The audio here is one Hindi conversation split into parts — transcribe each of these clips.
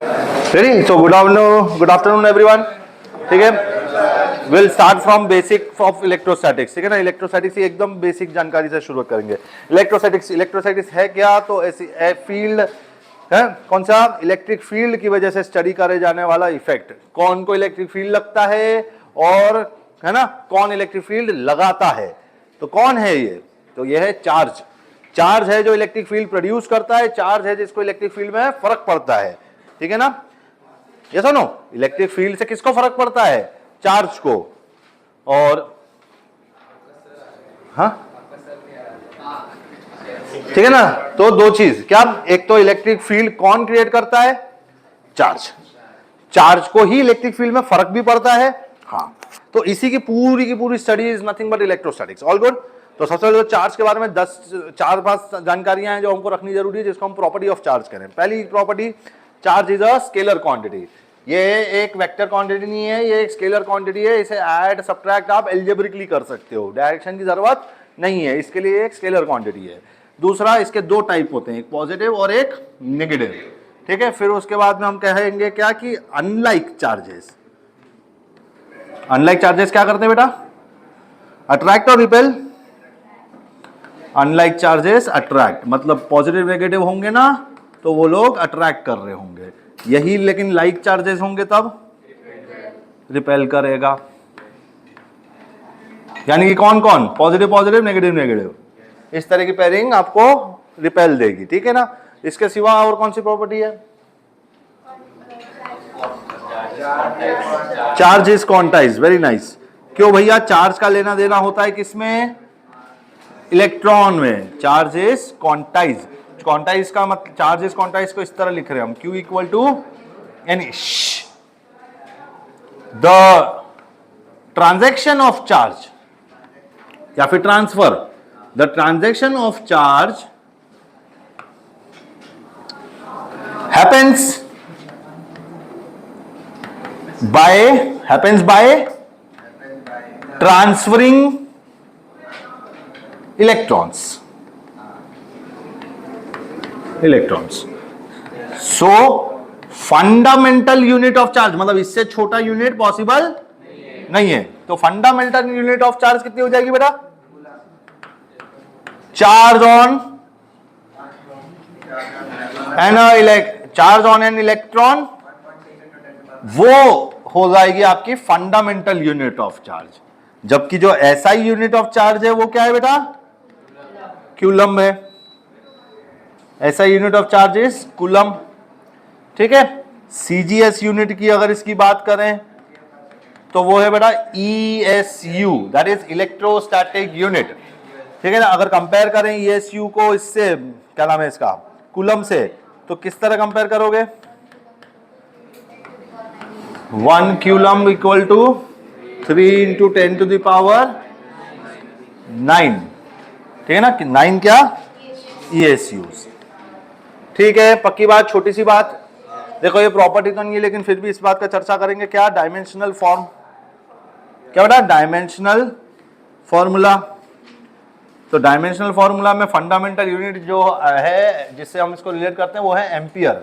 Ready? So good afternoon everyone. ठीक है, will start from basic of electrostatics. ठीक है ना, इलेक्ट्रोस्टैटिक्स की एकदम बेसिक जानकारी से शुरू करेंगे. इलेक्ट्रोस्टैटिक्स है क्या? तो ऐसी फील्ड है, कौन सा? इलेक्ट्रिक फील्ड की वजह से स्टडी करे जाने वाला इफेक्ट. कौन को इलेक्ट्रिक फील्ड लगता है और है ना, कौन इलेक्ट्रिक फील्ड लगाता है. तो कौन है ये? तो ये है चार्ज. चार्ज है जो इलेक्ट्रिक फील्ड प्रोड्यूस करता है, चार्ज है जिसको इलेक्ट्रिक फील्ड में फर्क पड़ता है. ठीक है ना, ये सुनो, इलेक्ट्रिक फील्ड से किसको फर्क पड़ता है? चार्ज को. और हाँ, ठीक है ना, तो दो चीज क्या, एक तो इलेक्ट्रिक फील्ड कौन क्रिएट करता है? चार्ज. चार्ज को ही इलेक्ट्रिक फील्ड में फर्क भी पड़ता है. हाँ, तो इसी की पूरी study is nothing but electrostatics. All good. तो सबसे पहले चार्ज के बारे में 4-5 जानकारियां हैं जो हमको रखनी जरूरी है, जिसको हम प्रॉपर्टी ऑफ चार्ज करें. पहली property, charge is a scalar quantity. ये एक वेक्टर क्वांटिटी नहीं है, ये एक स्केलर क्वांटिटी है. इसे ऐड सब्ट्रैक्ट आप एल्जेब्रिकली कर सकते हो, डायरेक्शन की जरूरत नहीं है, इसके लिए एक स्केलर क्वांटिटी है. दूसरा, इसके दो टाइप होते हैं, एक पॉजिटिव और एक नेगेटिव. ठीक है, फिर उसके बाद में हम कहेंगे क्या कि अनलाइक चार्जेस. अनलाइक चार्जेस क्या करते हैं बेटा? अट्रैक्ट और रिपेल. अनलाइक चार्जेस अट्रैक्ट, मतलब पॉजिटिव नेगेटिव होंगे ना तो वो लोग अट्रैक्ट कर रहे होंगे. यही लेकिन लाइक चार्जेस होंगे तब रिपेल करेगा. यानी कि कौन कौन? पॉजिटिव पॉजिटिव, नेगेटिव नेगेटिव, इस तरह की पेयरिंग आपको रिपेल देगी. ठीक है ना. इसके सिवा और कौन सी प्रॉपर्टी है? Charge is quantize. Very nice. क्यों भैया? चार्ज का लेना देना होता है किसमें? इलेक्ट्रॉन में. Charge is quantize. क्वांटाइज का मतलब, चार्ज इज क्वांटाइज को इस तरह लिख रहे हैं हम, Q equal to n. The transaction of charge या फिर transfer, the transaction of charge happens by transferring electrons. So fundamental unit of charge, मतलब इससे छोटा यूनिट पॉसिबल नहीं है. तो फंडामेंटल यूनिट ऑफ चार्ज कितनी हो जाएगी बेटा? चार्ज ऑन एन इलेक्ट्रॉन, वो हो जाएगी आपकी फंडामेंटल यूनिट ऑफ चार्ज. जबकि जो SI यूनिट ऑफ चार्ज है वो क्या है बेटा? कूलम है. SI unit of charge is coulomb. ठीक है. CGS यूनिट की अगर इसकी बात करें तो वो है बेटा ESU, that is electrostatic unit. ठीक है ना. अगर कंपेयर करें ESU को इससे, क्या नाम है इसका, कूलम से, तो किस तरह कंपेयर करोगे? 1 coulomb equal to 3 into 10 to the power 9. ठीक है ना. 9 क्या? ESUs. ठीक है, पक्की बात. छोटी सी बात देखो, ये प्रॉपर्टी तो नहीं है लेकिन फिर भी इस बात का चर्चा करेंगे. क्या? Dimensional form. क्या बेटा? Dimensional formula. तो डायमेंशनल फॉर्मूला में फंडामेंटल यूनिट जो है जिससे हम इसको रिलेट करते हैं वो है एम्पियर,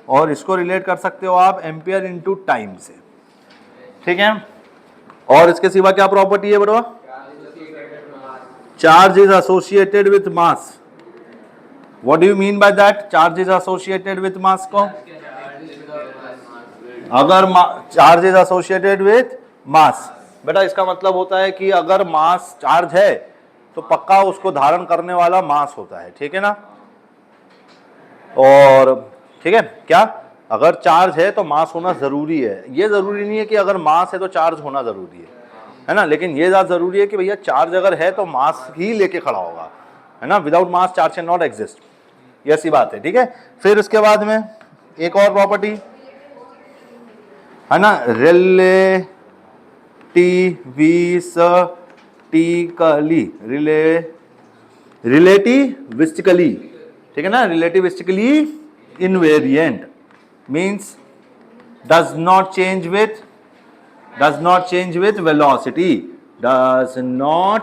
और इसको रिलेट कर सकते हो आप एम्पियर इनटू टाइम से. ठीक है. और इसके सिवा क्या प्रॉपर्टी है बरो? Charge is associated with mass. What do you mean by that? Charge is associated with mass को, अगर charge is associated with mass, बेटा इसका मतलब होता है कि अगर मास चार्ज है तो पक्का उसको धारण करने वाला मास होता है. ठीक है ना. और ठीक है, क्या? अगर चार्ज है तो मास होना जरूरी है. ये जरूरी नहीं है कि अगर मास है तो चार्ज होना जरूरी है ना. लेकिन ये ज्यादा जरूरी है कि भैया चार्ज अगर है तो मास ही लेके खड़ा होगा, है ना. Without mass charge can not exist. ये ऐसी बात है. ठीक है. फिर उसके बाद में एक और प्रॉपर्टी है ना, रिलेटिविस्टिकली. ठीक है ना. Relativistically invariant means does not change with velocity. Does not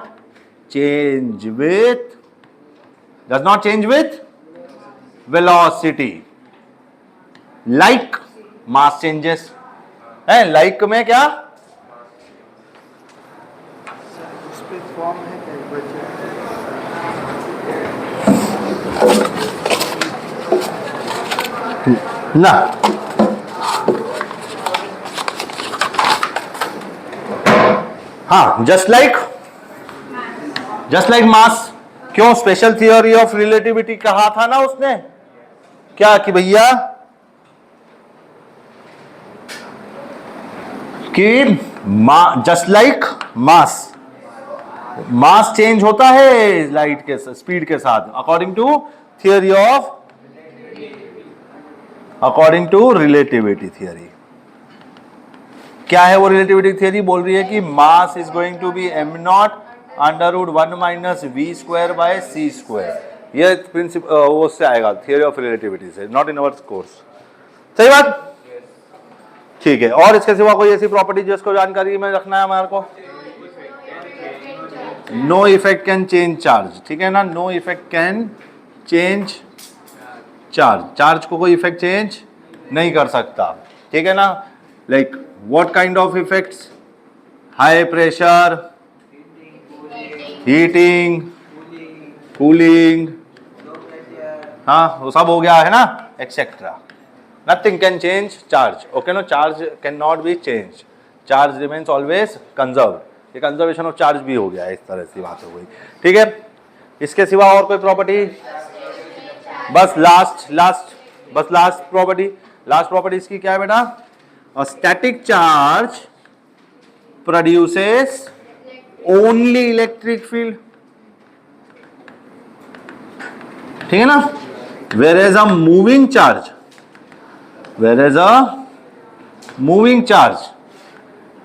change with velocity. Like mass changes है। लाइक में क्या फॉर्म है क्या बच्चे? ना, हाँ, जस्ट लाइक मास। क्यों स्पेशल थियोरी ऑफ रिलेटिविटी कहा था ना उसने, क्या कि भैया कि जस्ट लाइक मास चेंज होता है लाइट के स्पीड के साथ, अकॉर्डिंग टू रिलेटिविटी थियरी। क्या है वो रिलेटिविटी थियरी? बोल रही है कि mass is going to be m naught √1 minus v square by c square. ये प्रिंसिपल वो उससे आएगा, थियरी ऑफ रिलेटिविटी से, नॉट इन अवर कोर्स। सही बात, ठीक है। और इसके सिवा कोई ऐसी प्रॉपर्टी जिसको जानकारी में रखना है हमारे को? No effect can change charge, ठीक है ना, no effect can change charge को कोई इफेक्ट चेंज नहीं कर सकता, ठीक है ना। Like what kind of effects? High pressure, heating, cooling, हाँ वो सब हो गया है ना, etcetera. Nothing can change charge, okay no, charge can not be change, charge remains always conserve. ये कंजर्वेशन ऑफ चार्ज भी हो गया है, इस तरह से बात हो गई, ठीक है। इसके सिवा और कोई प्रॉपर्टी? बस लास्ट प्रॉपर्टी इसकी क्या है बेटा? A static charge produces only electric field, ठीक है ना। Whereas a moving charge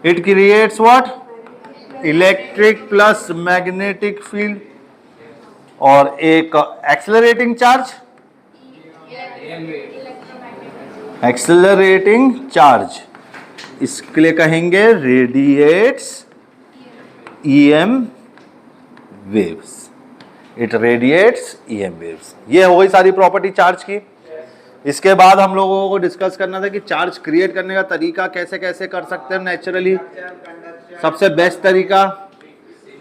it creates what? Electric plus magnetic field. और एक एक्सेलरेटिंग चार्ज इसके लिए कहेंगे radiates EM waves, it radiates EM waves. ये हो गई सारी प्रॉपर्टी चार्ज की। इसके बाद हम लोगों को डिस्कस करना था कि चार्ज क्रिएट करने का तरीका कैसे कैसे कर सकते हैं नेचुरली। सबसे बेस्ट तरीका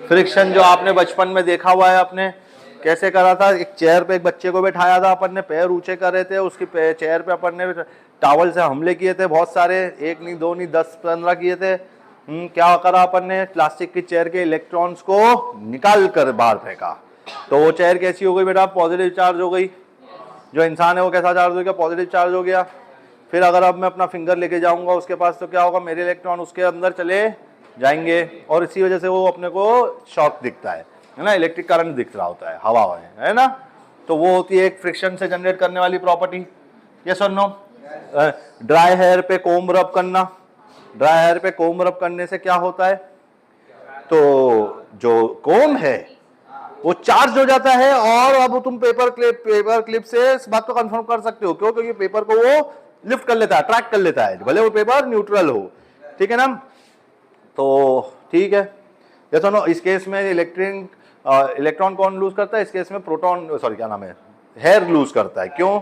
फ्रिक्शन, जो आपने बचपन में देखा हुआ है, आपने कैसे करा था? एक चेयर पे एक बच्चे को बैठाया था अपन ने, पैर ऊंचे कर रहे थे, उसकी चेयर पे अपन ने टॉवल से हमले किए थे बहुत सारे, एक नहीं दो नहीं 10-15 किए थे। क्या करा अपन ने? प्लास्टिक की चेयर के इलेक्ट्रॉन्स को निकाल कर बाहर फेंका, तो वो चेयर कैसी हो गई बेटा? पॉजिटिव चार्ज हो गई। जो इंसान है वो कैसा चार्ज हो गया? पॉजिटिव चार्ज हो गया। फिर अगर अब मैं अपना फिंगर लेके जाऊंगा उसके पास, तो क्या होगा? मेरे इलेक्ट्रॉन उसके अंदर चले जाएंगे, और इसी वजह से वो अपने को शॉक दिखता है ना, इलेक्ट्रिक करंट दिख रहा होता है हवा में, है ना। तो वो होती है एक फ्रिक्शन से जनरेट करने वाली प्रॉपर्टी। यस और नो? ड्राई हेयर पे कोम रब करना, ड्राई हेयर पे कोम रब करने से क्या होता है? तो जो कोम है वो चार्ज हो जाता है, और अब तुम पेपर क्लिप से इस बात को कंफर्म कर सकते हो। क्यों? क्योंकि पेपर को वो लिफ्ट कर लेता है, ट्रैक कर लेता है, भले वो पेपर न्यूट्रल हो, ठीक है ना। तो ठीक है, ये तो नो। इस केस में इलेक्ट्रॉन कौन लूज करता है? इस केस में प्रोटॉन, सॉरी क्या नाम है, हेयर लूज करता है। क्यों?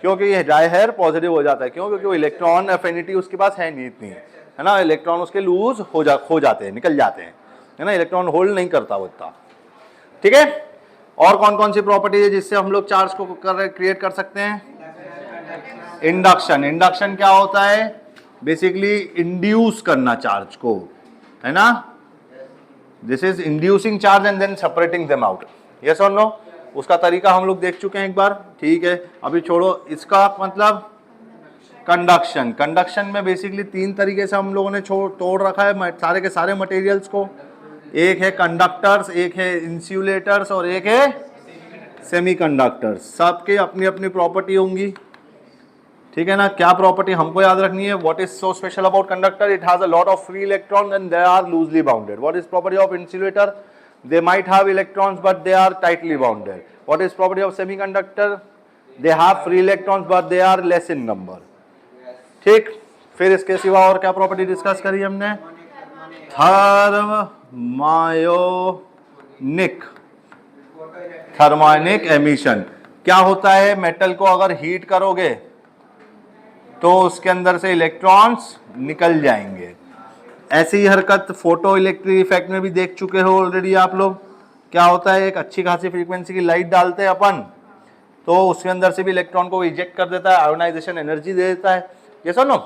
क्योंकि ये ड्राई हेयर पॉजिटिव हो जाता है। क्यों? क्योंकि वो इलेक्ट्रॉन एफिनिटी उसके पास है नहीं इतनी, है ना, इलेक्ट्रॉन उसके लूज हो जाते हैं, निकल जाते हैं, है ना, इलेक्ट्रॉन होल्ड नहीं करता वो इतना, ठीक है। और कौन कौन सी प्रॉपर्टी है जिससे हम लोग चार्ज को क्रिएट कर सकते हैं? इंडक्शन क्या होता है? बेसिकली इंड्यूस करना चार्ज को, है ना। This is inducing charge and then separating them out. Yes और नो? उसका तरीका हम लोग देख चुके हैं एक बार, ठीक है। अभी छोड़ो इसका, मतलब कंडक्शन में बेसिकली 3 तरीके से हम लोगों ने तोड़ रखा है सारे के सारे मटेरियल्स को। एक है कंडक्टर्स, एक है इंसुलेटर्स, और एक है सेमीकंडक्टर्स। सबके अपनी अपनी प्रॉपर्टी होंगी, ठीक है ना। क्या प्रॉपर्टी हमको याद रखनी है? What is so special about conductor? It has a lot of free electrons and they are loosely bounded. What is property of insulator? They might have electrons but they are tightly bounded. What is property of semiconductor? They have free electrons but they are less in number, ठीक। फिर इसके सिवा और क्या प्रॉपर्टी डिस्कस करी हमने? Thermionic emission. क्या होता है? मेटल को अगर हीट करोगे तो उसके अंदर से इलेक्ट्रॉन्स निकल जाएंगे। ऐसी ही हरकत फोटो इलेक्ट्रिक इफेक्ट में भी देख चुके हो ऑलरेडी आप लोग। क्या होता है, एक अच्छी खासी फ्रीक्वेंसी की लाइट डालते हैं अपन, तो उसके अंदर से भी इलेक्ट्रॉन को इजेक्ट कर देता है, आयोनाइजेशन एनर्जी दे देता है। ये सुनो,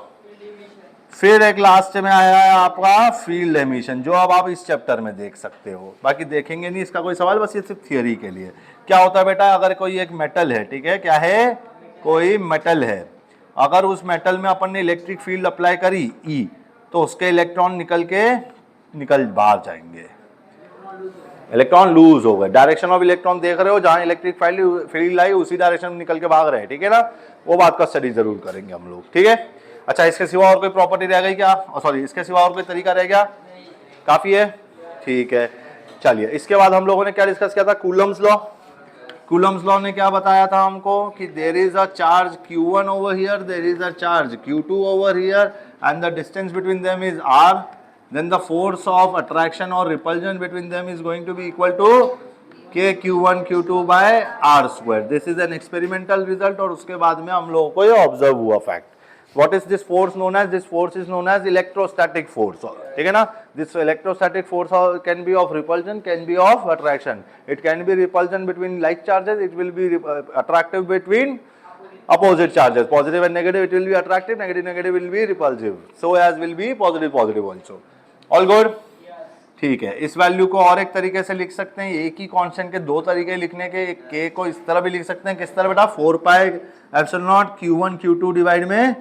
फिर एक लास्ट में आया है आपका फील्ड एमिशन, जो अब आप इस चैप्टर में देख सकते हो, बाकी देखेंगे नहीं इसका कोई सवाल, बस ये सिर्फ थियरी के लिए। क्या होता है बेटा, अगर कोई एक मेटल है, ठीक है, क्या है, कोई मेटल है, अगर उस मेटल में अपन ने इलेक्ट्रिक फील्ड अप्लाई करी ई, तो उसके इलेक्ट्रॉन निकल बाहर जाएंगे, इलेक्ट्रॉन लूज हो गए। डायरेक्शन ऑफ इलेक्ट्रॉन देख रहे हो, जहां इलेक्ट्रिक फील्ड आई उसी डायरेक्शन में निकल के भाग रहे हैं, ठीक है ना, वो बात का स्टडी जरूर करेंगे हम लोग, ठीक है। अच्छा, इसके सिवा और कोई प्रॉपर्टी रह गई क्या, सॉरी इसके सिवा और कोई तरीका रह गया, काफी है, ठीक है। चलिए, इसके बाद हम लोगों ने क्या डिस्कस किया था, कूलम्स लॉ। कूलम्स लॉ ने क्या बताया था हमको कि there is a charge Q1 over here, there is a charge Q2 over here, and the distance between them is R, then the force of attraction or repulsion between them is going to be equal to k Q1 Q2 by R square. This is an experimental result, और उसके बाद में हम लोगों को ये ऑब्जर्व हुआ fact. What is this force known as? This force is known as electrostatic force, ठीक है ना। This electrostatic force can be of repulsion, can be of attraction. It can be repulsion between like charges, it will be attractive between opposite charges, positive and negative, it will be attractive, negative will be repulsive, so as will be positive also. All good, ठीक है। इस वैल्यू को और एक तरीके से लिख सकते हैं, एक ही कांस्टेंट के दो तरीके लिखने के, एक के को इस तरह भी लिख सकते हैं, किस तरह बेटा, 4 pi epsilon not Q1 Q2 divide में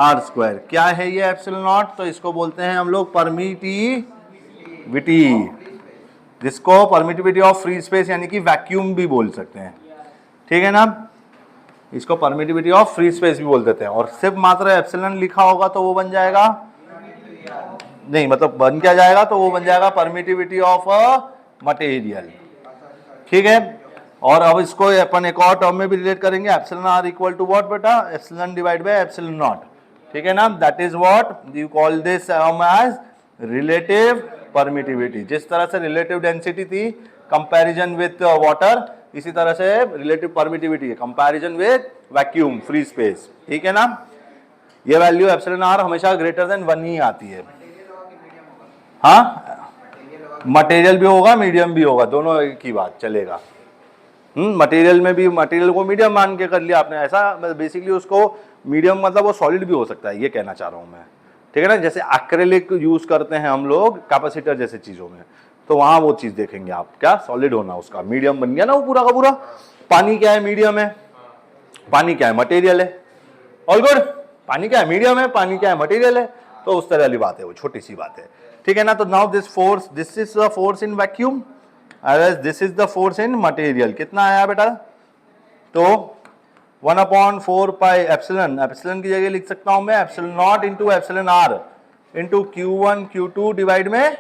R स्क्वायर। क्या है ये एप्सिलॉन नॉट, तो इसको बोलते हैं हम लोग परमिटिविटी, जिसको परमिटिविटी ऑफ फ्री स्पेस यानी कि वैक्यूम भी बोल सकते हैं, ठीक है ना, इसको परमिटिविटी ऑफ फ्री स्पेस भी बोल देते हैं। और सिर्फ मात्र एप्सिलॉन लिखा होगा तो वो बन जाएगा, नहीं मतलब बन क्या जाएगा, तो वो बन जाएगा परमिटिविटी ऑफ मटेरियल, ठीक है। और अब इसको अपन एक और टर्म में भी रिलेट करेंगे, epsilon r equal to what बेटा, epsilon divide by epsilon naught, ठीक है ना, that is what you call this term as relative permittivity. जिस तरह से रिलेटिव डेंसिटी थी कंपैरिजन विद वाटर, इसी तरह से रिलेटिव परमिटिविटी है comparison with vacuum free space, ठीक है ना। ये वैल्यू एप्सिलॉन आर हमेशा ग्रेटर देन 1 ही आती है। हाँ, मटेरियल भी होगा मीडियम भी होगा, दोनों एक ही बात चलेगा। मटेरियल में भी, मटेरियल को मीडियम मान के कर लिया आपने, ऐसा बेसिकली उसको मीडियम मतलब वो सॉलिड भी हो सकता है, ये कहना चाह रहा हूं मैं, ठीक है ना। जैसे एक्रेलिक यूज करते हैं हम लोग कैपेसिटर जैसे चीजों में, तो वहां वो चीज देखेंगे आप, क्या सॉलिड होना उसका, मीडियम बन गया ना वो पूरा का पूरा। पानी क्या है, मीडियम है, पानी क्या है, मटेरियल है, ऑल गुड। पानी क्या है, मीडियम है, पानी क्या है, मटेरियल है, तो उस तरह वाली बात है, वो छोटी सी बात है, ठीक है ना। तो now this force, this is the force in vacuum, this is the force in material. कितना आया बेटा, तो 1/4 पाई एप्सिलॉन, एप्सिलॉन की जगह लिख सकता हूं मैं epsilon naught into epsilon r into Q1 Q2 divide में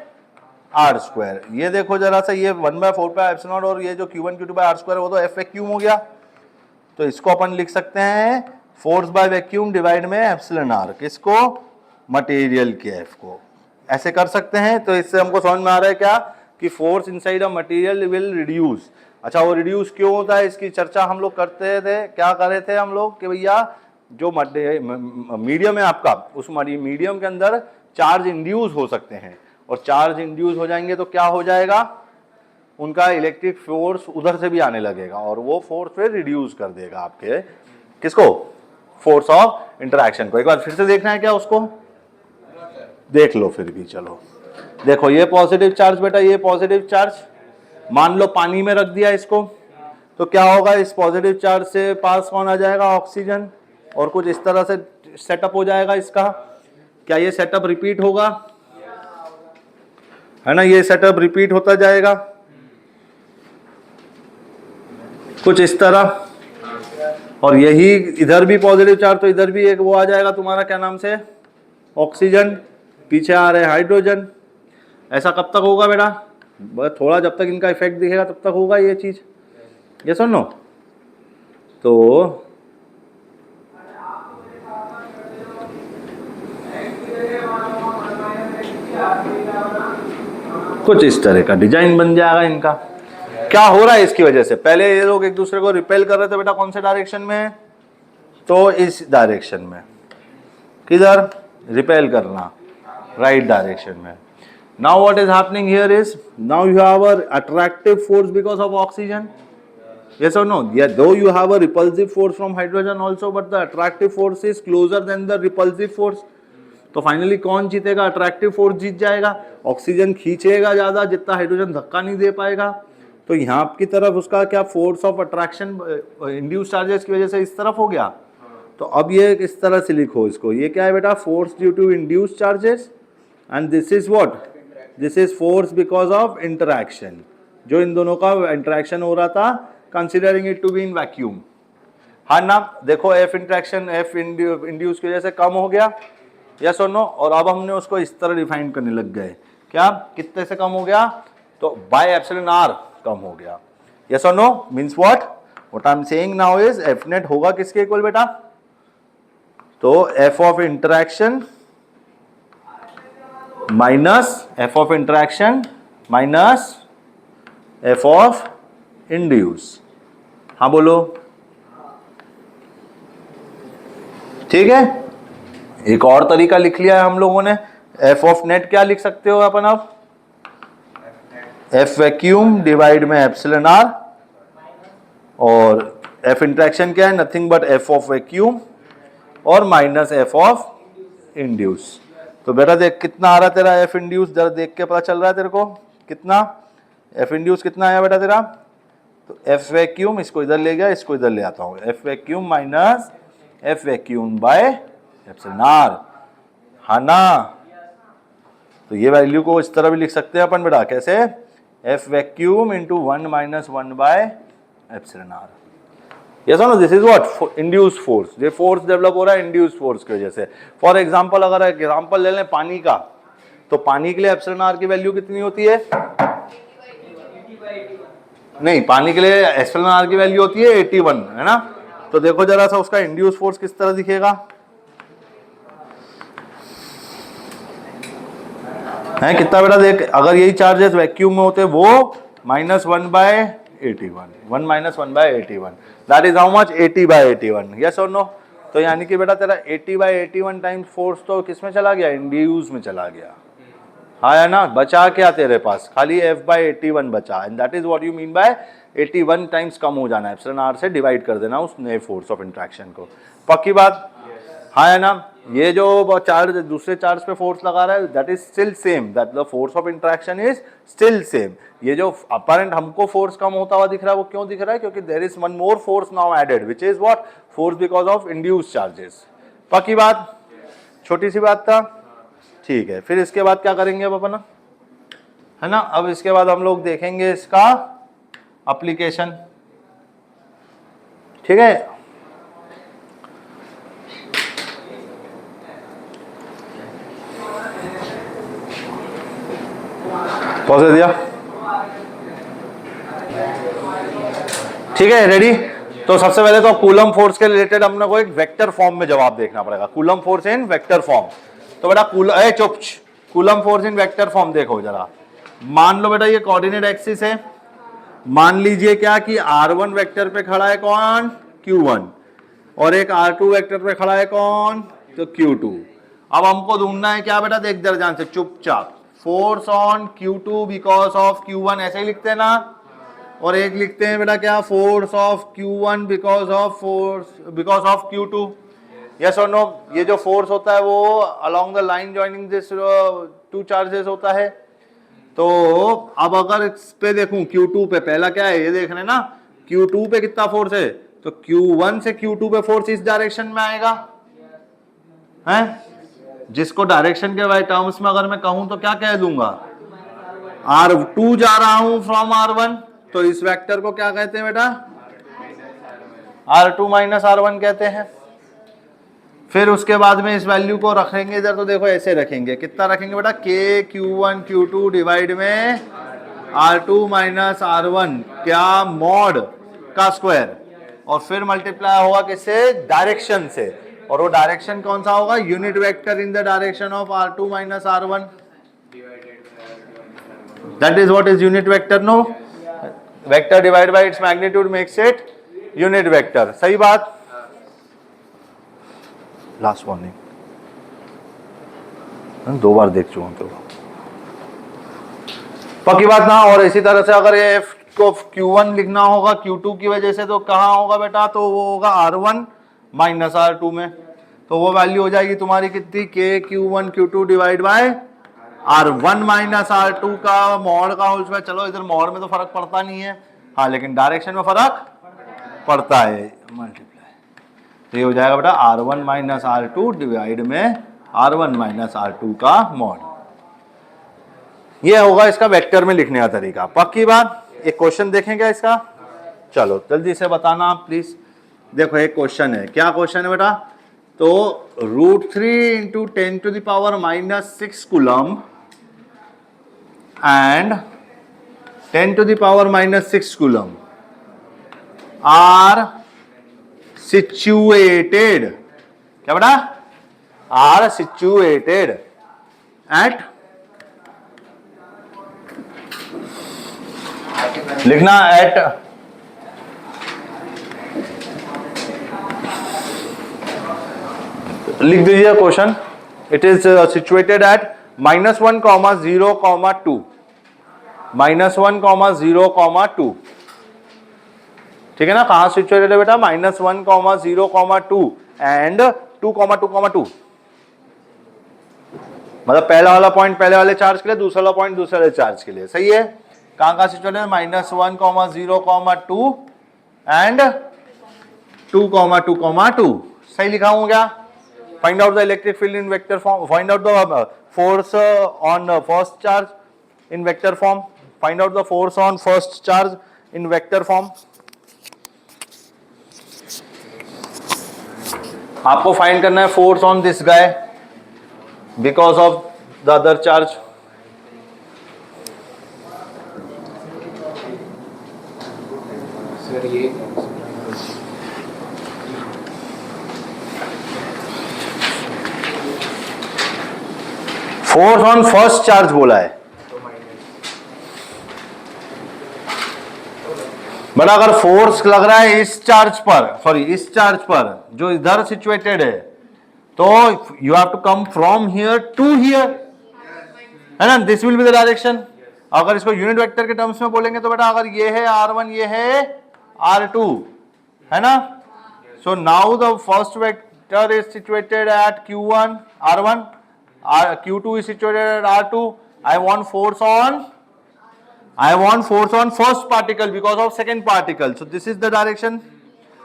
R स्क्वायर। ये देखो जरा सा, ये 1/4 पाई एप्सिलॉन और ये जो Q1 Q2 by R square वो तो F वैक्यूम हो गया, तो इसको अपन लिख सकते हैं फोर्स बाय वैक्यूम डिवाइड में एप्सिलॉन आर, किसको, मटेरियल के F को, ऐसे कर सकते हैं। तो इससे हमको समझ में आ रहा है क्या, कि force inside a material will reduce. अच्छा, वो रिड्यूस क्यों होता है, इसकी चर्चा हम लोग करते थे, क्या कर रहे थे हम लोग, कि भैया जो मीडियम है आपका, उस मीडियम के अंदर चार्ज इंड्यूस हो सकते हैं, और चार्ज इंड्यूस हो जाएंगे तो क्या हो जाएगा, उनका इलेक्ट्रिक फोर्स उधर से भी आने लगेगा, और वो फोर्स फिर रिड्यूस कर देगा आपके, किसको, फोर्स ऑफ इंटरैक्शन को। एक बार फिर से देखना है क्या, उसको देख लो फिर भी, चलो देखो, ये पॉजिटिव चार्ज बेटा, ये पॉजिटिव चार्ज, मान लो पानी में रख दिया इसको, तो क्या होगा, इस पॉजिटिव चार्ज से पास कौन आ जाएगा, ऑक्सीजन, और कुछ इस तरह से सेटअप हो जाएगा इसका। क्या ये सेटअप रिपीट होगा, है ना, ये सेटअप रिपीट होता जाएगा कुछ इस तरह, और यही इधर भी पॉजिटिव चार्ज, तो इधर भी एक वो आ जाएगा तुम्हारा, क्या नाम से, ऑक्सीजन, पीछे आ रहे हैं हाइड्रोजन। ऐसा कब तक होगा बेटा, थोड़ा जब तक इनका इफेक्ट दिखेगा तब तक होगा ये चीज, ये सुनो। तो कुछ इस तरह का डिजाइन बन जाएगा इनका। क्या हो रहा है इसकी वजह से, पहले ये लोग एक दूसरे को रिपेल कर रहे थे बेटा, कौन से डायरेक्शन में, तो इस डायरेक्शन में, किधर, रिपेल करना राइट डायरेक्शन में. Now what is happening here is, now you have a attractive force because of oxygen. Yes or no? Yeah, though you have a repulsive force from hydrogen also, but the attractive force is closer than the repulsive force. तो फाइनली कौन जीतेगा, अट्रैक्टिव फोर्स जीत जाएगा. ऑक्सीजन खींचेगा ज्यादा जितना हाइड्रोजन धक्का नहीं दे पाएगा. तो यहाँ की तरफ उसका क्या force of attraction induce charges की वजह से इस तरफ हो गया. तो अब ये इस तरह से लिखो इसको, ये क्या है बेटा, force due to induce charges, and this is what, this is force because of interaction. जो इन दोनों का इंटरैक्शन हो रहा था, considering it to be in vacuum. हाँ ना, देखो एफ इंटरैक्शन एफ इंड्यूस की वजह से कम हो गया. यस और नो. और अब हमने उसको इस तरह डिफाइन करने लग गए, क्या, कितने से कम हो गया, तो बाय एप्सिलॉन आर कम हो गया. यस और no means what I am saying now is F net होगा किसके इक्वल बेटा, तो F of interaction minus F of interaction minus F of induce. हाँ बोलो, ठीक है. एक और तरीका लिख लिया है हम लोगों ने, एफ ऑफ नेट क्या लिख सकते हो अपन अब, एफ वैक्यूम डिवाइड में एप्सिलॉन आर, और एफ इंटरैक्शन क्या है, nothing but F of vacuum और माइनस एफ ऑफ इंड्यूस. तो बेटा देख कितना आ रहा तेरा एफ इंड्यूस, जरा देख के पता चल रहा है तेरे को कितना एफ इंड्यूस कितना आया बेटा तेरा. तो एफ वैक्यूम, इसको इधर ले गया, इसको इधर ले आता हूं, F vacuum minus F vacuum by epsilon r. हाँ ना, तो ये वैल्यू को इस तरह भी लिख सकते हैं अपन बेटा, कैसे, F vacuum into 1 minus 1 by epsilon r. Yes no, this is what, induce force. ये फोर्स डेवलप हो रहा है इंड्यूस फोर्स की वजह से. फॉर एग्जांपल अगर एग्जांपल ले लें पानी का, तो पानी के लिए एप्सिलॉन आर की वैल्यू कितनी होती है, नहीं, पानी के लिए एप्सिलॉन आर की वैल्यू होती है 81, है ना. तो देखो जरा सा उसका इंड्यूस फोर्स किस तरह दिखेगा, है कितना बेटा, देख अगर यही चार्जेस वैक्यूम में होते वो minus 1 by 81, 1 minus 1 by 81, that is how much, 80 by 81. Yes और नो. तो यानी कि बेटा तेरा 80 बाय 81 टाइम्स फोर्स तो किस में चला गया, इंड्यूस में चला गया. हाँ है ना, बचा क्या तेरे पास, खाली f बाय 81 बचा, and that is what you mean by 81 times कम हो जाना, एप्सिलॉन आर से डिवाइड कर देना उस नए फोर्स ऑफ इंटरैक्शन को. पक्की बात, हाँ है ना. ये जो चार्ज दूसरे चार्ज पे फोर्स लगा रहा है, that is still same, that the force of interaction is still same. ये जो अपरेंट हमको फोर्स कम होता हुआ दिख रहा है, वो क्यों दिख रहा है, क्योंकि there is one more force now added, which is what, force because of induced charges. पक्की बात, छोटी सी बात था, ठीक है. फिर इसके बाद क्या करेंगे अब अपन, है ना, अब इसके बाद हम लोग देखेंगे इसका एप्लीकेशन. ठीक है, पॉज कर दिया, ठीक है, रेडी. तो सबसे पहले तो कूलम फोर्स के रिलेटेड हमने को एक वेक्टर फॉर्म में जवाब देखना पड़ेगा, coulomb force in vector form. तो बेटा coulomb force in vector form देखो जरा. मान लो बेटा ये कोऑर्डिनेट एक्सिस है, मान लीजिए क्या कि r1 वेक्टर पे खड़ा है कौन, q1, और एक r2 वेक्टर पे खड़ा है कौन, तो q2. अब हमको ढूंढना है क्या बेटा, देख जरा ध्यान से चुपचाप, force on q2 because of q1, ऐसे ही लिखते हैं ना. और एक लिखते हैं बेटा क्या, force of q1 because of q2. Yes और नो. ये जो फोर्स होता है वो along the line joining this two charges होता है. तो अब अगर इस पे देखूं Q2 पे, पहला क्या है ये देख रहे हैं ना, Q2 पे कितना फोर्स है, तो Q1 से Q2 पे फोर्स इस डायरेक्शन में आएगा, हैं, जिसको डायरेक्शन के वाई टर्म्स में अगर मैं कहूं तो क्या कह दूंगा, R2 जा रहा हूं फ्रॉम R1, तो इस वेक्टर को क्या कहते हैं बेटा, R2 माइनस R1 कहते हैं. फिर उसके बाद में इस वैल्यू को रखेंगे इधर, तो देखो ऐसे रखेंगे, कितना रखेंगे बेटा, k q1 q2 डिवाइड में r2 माइनस r1 क्या, मॉड का स्क्वायर, और फिर मल्टीप्लाई होगा किससे, डायरेक्शन से. और वो डायरेक्शन कौन सा होगा, unit vector in the direction of r2 minus r1, that is what is unit vector. No, vector divide by its magnitude makes it unit vector. सही बात. लास्ट वार्निंग, 2 बार देख चुका हूं तो पक्की बात ना। और इसी तरह से अगर ये F को Q1 लिखना होगा Q2 की वजह से तो कहाँ होगा बेटा, तो वो होगा R1 माइनस R2 में। तो वो वैल्यू हो जाएगी तुम्हारी कितनी, K Q1 Q2 divide by R1 minus R2 का मॉड का होल स्क्वायर। चलो इधर मॉड में तो फर्क पड़ता नहीं है, हाँ, लेकिन डायरेक्शन में फर्क पड़ता है, मल्टीप्लाई। तो ये हो जाएगा बेटा R1 माइनस R2 डिवाइड में R1 माइनस R2 का मॉड। ये होगा इसका वेक्टर में लिखने का तरीका। पक्की बात। एक क्वेश्चन देखेंगे इसका, चलो जल्दी से बताना आप प्लीज। देखो एक क्वेश्चन है, क्या क्वेश्चन है बेटा, तो √3 into 10 to the power -6 coulomb and 10 to the power -6 coulomb are situated, क्या बेटा, आर सिचुएटेड एट, लिखना एट, लिख दीजिए question. It is situated at -1, 0, -2, -1, 0, 2, ठीक है ना। कहां सिचुएटेड है बेटा, -1, 0, 2 एंड 2, 2, 2, मतलब पहला वाला पॉइंट पहले वाले चार्ज के लिए, दूसरा वाला पॉइंट दूसरे वाले चार्ज के लिए, सही है। कहां सिचुएटेड है, -1, 0, 2 एंड 2, 2, 2, सही लिखा हूं क्या। Find out the electric field in vector form, find out the force on first charge in vector form, find out the force on first charge in vector form. आपको फाइंड करना है force on this guy because of the other charge. Sir ये फोर्स ऑन फर्स्ट चार्ज बोला है, बट अगर फोर्स लग रहा है इस चार्ज पर, सॉरी इस चार्ज पर जो इधर सिचुएटेड है, तो you have to come from here to here, है ना, this will be the direction. अगर इसको यूनिट वेक्टर के टर्म्स में बोलेंगे तो बेटा अगर ये है R1, ये है R2, है ना। So now the first vector is situated eight Q1 R1, Q2 is situated at R2. I want force on first particle because of second particle. So this is the direction.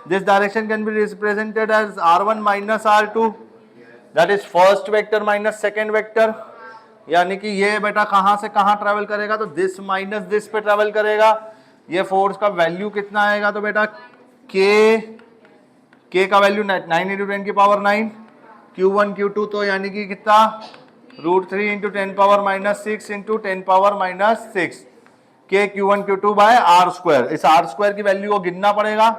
This direction can be represented as R1 minus R2. That is first vector minus second vector. यानी कि ये बेटा कहां से कहां ट्रेवल करेगा, तो दिस माइनस दिस पे ट्रेवल करेगा। ये फोर्स का वैल्यू कितना आएगा, तो बेटा K का वैल्यू 9 इंटू 10 की पावर 9, Q1 Q2 तो यानी कि कितना, √3 into 10 power -6 into 10 power -6 K Q1 Q2 by R square. इस R स्क्वायर की वैल्यू को गिनना पड़ेगा,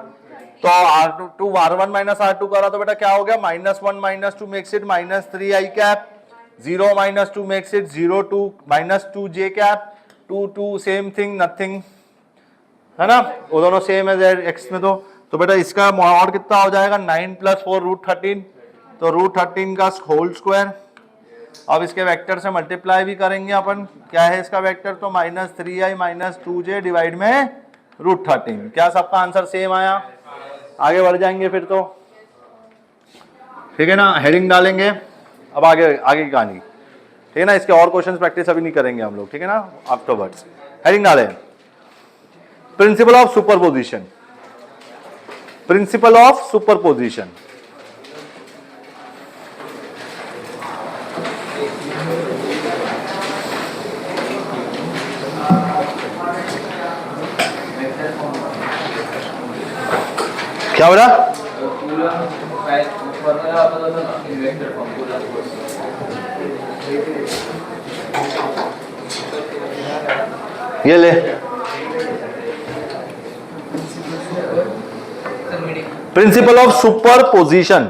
तो R2 R1 माइनस R2 करा तो बेटा क्या हो गया, -1 -2 makes it -3i cap, 0 -2 makes it 0 2 -2j cap, 2 2 same thing nothing, है ना, वो दोनों सेम है x में। तो बेटा इसका मॉड कितना हो जाएगा, 9 + 4 √13, तो √13 का होल स्क्वायर। अब इसके वेक्टर से मल्टीप्लाई भी करेंगे अपन, क्या है इसका वेक्टर, तो -3i -2j डिवाइड में √13। क्या सबका आंसर सेम आया। आगे बढ़ जाएंगे फिर तो, ठीक है ना, हेडिंग डालेंगे अब आगे की कहानी, ठीक है ना। इसके और क्वेश्चंस प्रैक्टिस अभी नहीं करेंगे हम लोग, ठीक है ना, आफ्टरवर्ड्स। हेडिंग डालें, principle of superposition, principle of superposition. क्या बोला, ये ले, principle of superposition,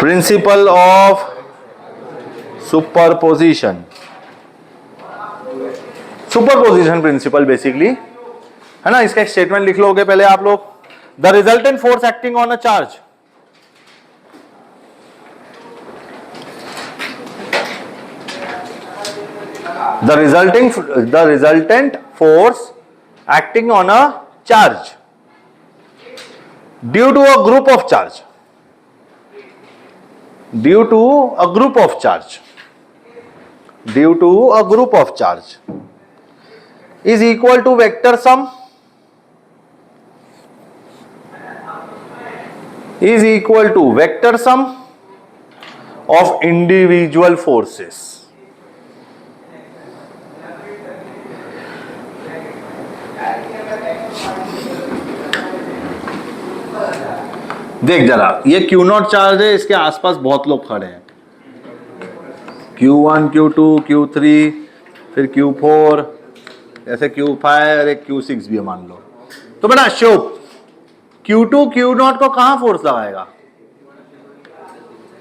principle of superposition, superposition principle basically, है ना। इसका एक स्टेटमेंट लिख लोगे पहले आप लोग। The resultant force acting on a charge, the resultant force acting on a charge due to a group of charge, due to a group of charge, due to a group of charge is equal to vector sum, is equal to vector sum of individual forces. देख जरा, ये Q0 चार्ज है, इसके आसपास बहुत लोग खड़े हैं, Q1, Q2, Q3, फिर Q4, ऐसे Q5 और एक Q6 भी है मान लो। तो बेटा शुभ Q2 Q0 को कहां फोर्स लगाएगा?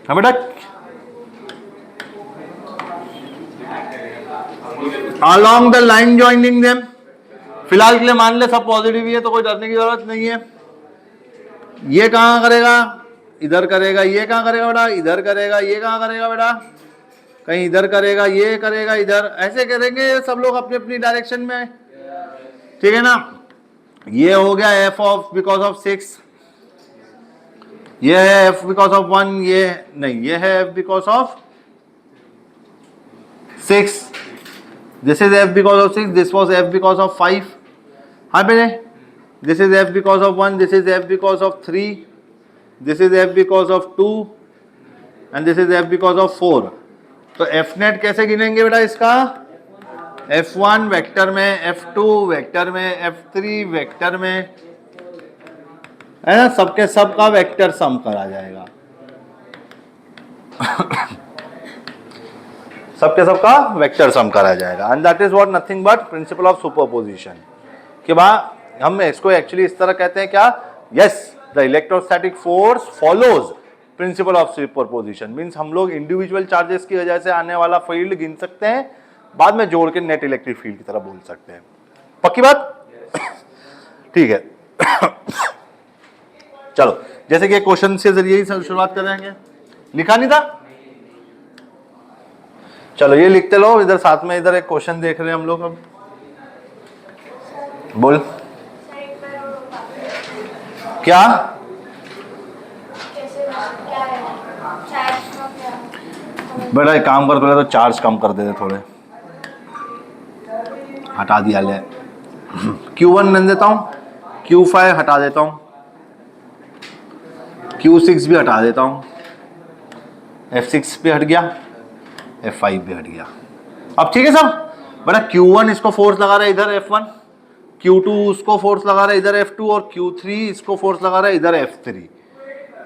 हाँ बेटा, along the line joining them। फिलहाल के लिए मान ले सब पॉजिटिव ही है तो कोई डरने की जरूरत नहीं है। ये कहां करेगा? इधर करेगा। ये कहां करेगा बेटा? इधर करेगा। ये कहां करेगा बेटा? कहीं इधर करेगा। ये करेगा इधर। ऐसे करेंगे सब लोग अपनी अपनी डायरेक्शन में, ठीक है ना। ये हो गया एफ ऑफ बिकॉज ऑफ 6, ये है एफ बिकॉज ऑफ 1, ये नहीं, ये है F because of 6, this is F because of 6, this was F because of 5। हाँ बेटे, this is f because of 1, this is f because of 3, this is f because of 2 and this is f because of 4। तो f net कैसे गिनेंगे बेटा इसका? f1 वेक्टर में, f2 वेक्टर में, f3 वेक्टर में, है ना, सबके सब का वेक्टर सम करा जाएगा। सबके सब का वेक्टर सम करा जाएगा and that is what nothing but principle of superposition. कि भाई हम इसको एक्चुअली इस तरह कहते हैं क्या? Yes, the electrostatic force follows principle of superposition. Means हम लोग इंडिविजुअल चार्जेस की वजह से आने वाला फील्ड गिन सकते हैं, बाद में जोड़ के नेट इलेक्ट्रिक फील्ड की तरह बोल सकते हैं। पक्की बात? ठीक है। चलो, जैसे कि क्वेश्चन से जरिए ही शुरुआत करेंगे। लिखा नहीं था? चलो ये लिखते लो इधर साथ में। इधर एक क्वेश्चन देख रहे हैं हम लोग। अब बोल क्या? बेटा एक काम कर, पहले तो चार्ज कम कर देते थोड़े, हटा दिया ले। Q1 ले देता हूँ, Q5 हटा देता हूँ, Q6 भी हटा देता हूँ, F6 भी हट गया, F5 भी हट गया। अब ठीक है सब। बेटा Q1 इसको फोर्स लगा रहा है इधर F1, Q2 उसको फोर्स लगा रहा है इधर F2 और Q3 इसको फोर्स लगा रहा है इधर F3।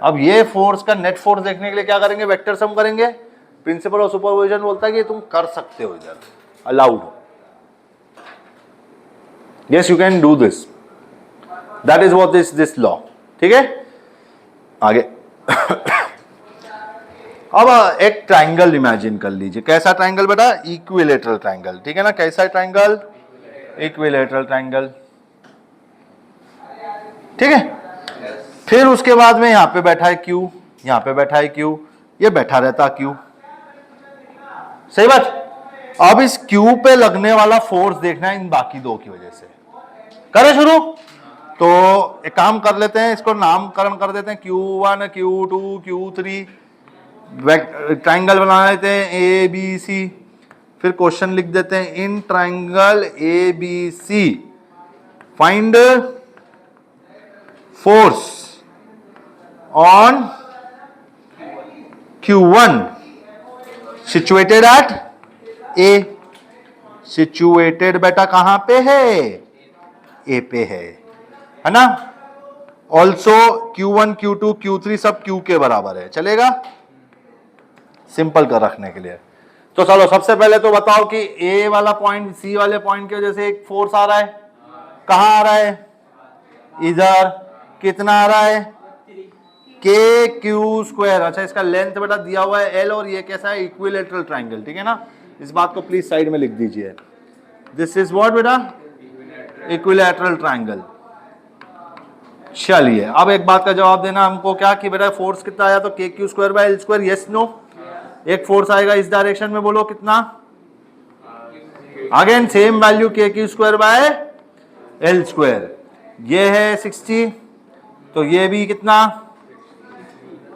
अब ये फोर्स का नेट फोर्स देखने के लिए क्या करेंगे? वेक्टर सम करेंगे। प्रिंसिपल ऑफ सुपरपोजिशन बोलता है कि तुम कर सकते हो, इधर अलाउड हो। Yes you can do this, that is what is this law. ठीक है, आगे। अब एक ट्राइंगल इमेजिन कर लीजिए। कैसा ट्राइंगल बेटा? Equilateral triangle. ठीक है ना, कैसा ट्राइंगल? Equilateral triangle. ठीक है। फिर उसके बाद में यहां पे बैठा है Q, यहां पे बैठा है Q, ये बैठा रहता Q। सही बात। अब इस Q पे लगने वाला फोर्स देखना है इन बाकी दो की वजह से। करें शुरू? तो एक काम कर लेते हैं, इसको नामकरण कर देते हैं Q1, Q2, Q3। ट्राइंगल बना लेते हैं ABC। फिर क्वेश्चन लिख देते हैं, in triangle ABC find force on Q1 situated at A। Situated बेटा कहां पे है? A पे है ना। ऑल्सो Q1, Q2, Q3 सब Q के बराबर है। चलेगा सिंपल कर रखने के लिए। तो चलो सबसे पहले तो बताओ कि A वाला पॉइंट C वाले पॉइंट की वजह से एक फोर्स आ रहा है। कहां आ रहा है? इधर। कितना आ रहा है? KQ²। अच्छा, इसका लेंथ बेटा दिया हुआ है L और ये कैसा है? Equilateral triangle. ठीक है ना, इस बात को प्लीज साइड में लिख दीजिए। दिस इज व्हाट बेटा? Equilateral triangle. चलिए अब एक बात का जवाब देना हमको, क्या कि बेटा फोर्स कितना आया? तो KQ²/L²। Yes no? एक फोर्स आएगा इस डायरेक्शन में, बोलो कितना? अगेन सेम वैल्यू के Q square by L square, ये है 60, तो ये भी कितना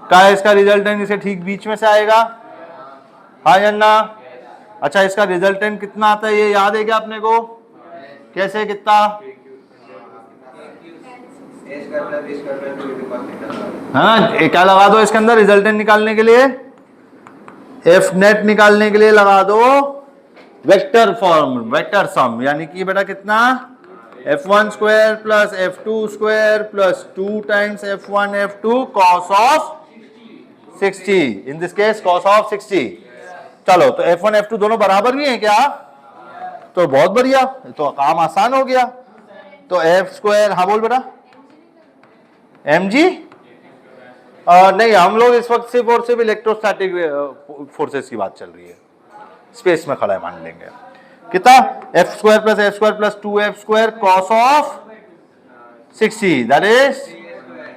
का है इसका रिजल्टेंट, इसे ठीक बीच में से आएगा, हाँ या ना। अच्छा इसका रिजल्टेंट कितना आता है ये याद है क्या अपने को, कैसे कितना, हाँ क्या लगा दो इसके अंदर रिजल्टेंट निकालने के लिए, एफ नेट निकालने के लिए लगा दो वेक्टर फॉर्म, वेक्टर सम, यानी कि बेटा कितना f1 square plus f2 square plus 2 times f1 f2 cos of 60, in this case cos of 60। चलो तो f1 f2 दोनों बराबर भी हैं क्या, तो बहुत बढ़िया, तो काम आसान हो गया। तो f स्क्वायर, हाँ बोल बेटा mg, नहीं हम लोग इस वक्त सिर्फ और सिर्फ इलेक्ट्रोस्टैटिक फोर्सेस की बात चल रही है, स्पेस में खड़ा है मान लेंगे, कितना F square plus 2f square cos of 60 that is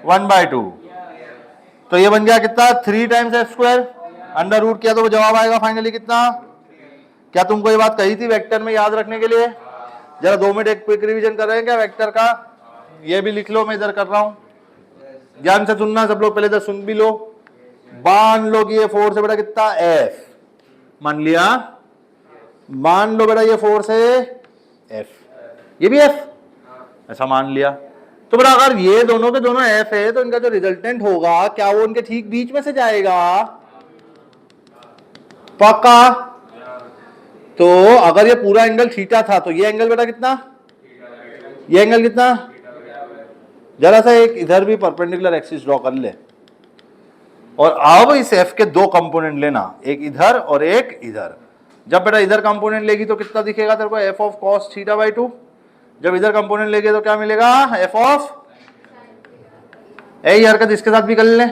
1/2, तो ये बन गया कितना 3 times F square, under root किया तो वो जवाब आएगा फाइनली कितना। क्या तुमको ये बात कही थी वेक्टर में याद रखने के लिए, जरा 2 मिनट एक क्विक रिवीजन कर रहे हैं क्या वेक्टर का, ये भी लिख लो, मैं इधर कर रहा हूं, ध्यान से सुनना सब लोग, पहले इधर सुन भी लो। मान लो कि ये फोर्स है बेटा कितना एफ, मान लिया, मान लो बेटा ये फोर्स है एफ, ये भी एफ, ऐसा मान लिया, तो बेटा अगर ये दोनों के दोनों एफ है तो इनका जो रिजल्टेंट होगा क्या वो इनके ठीक बीच में से जाएगा, पक्का। तो अगर ये पूरा एंगल थीटा था तो ये एंगल बेटा कितना, ये एंगल कितना, जरा सा एक इधर भी परपेंडिकुलर एक्सिस ड्रॉ कर ले, और अब इस एफ के 2 कंपोनेंट लेना, एक इधर और एक इधर। जब बेटा इधर कंपोनेंट लेगी तो कितना दिखेगा तेरे को, F of cos theta by 2, जब इधर कंपोनेंट लेगी तो क्या मिलेगा, एफ ऑफ, यही हरकत इसके साथ भी कर ले,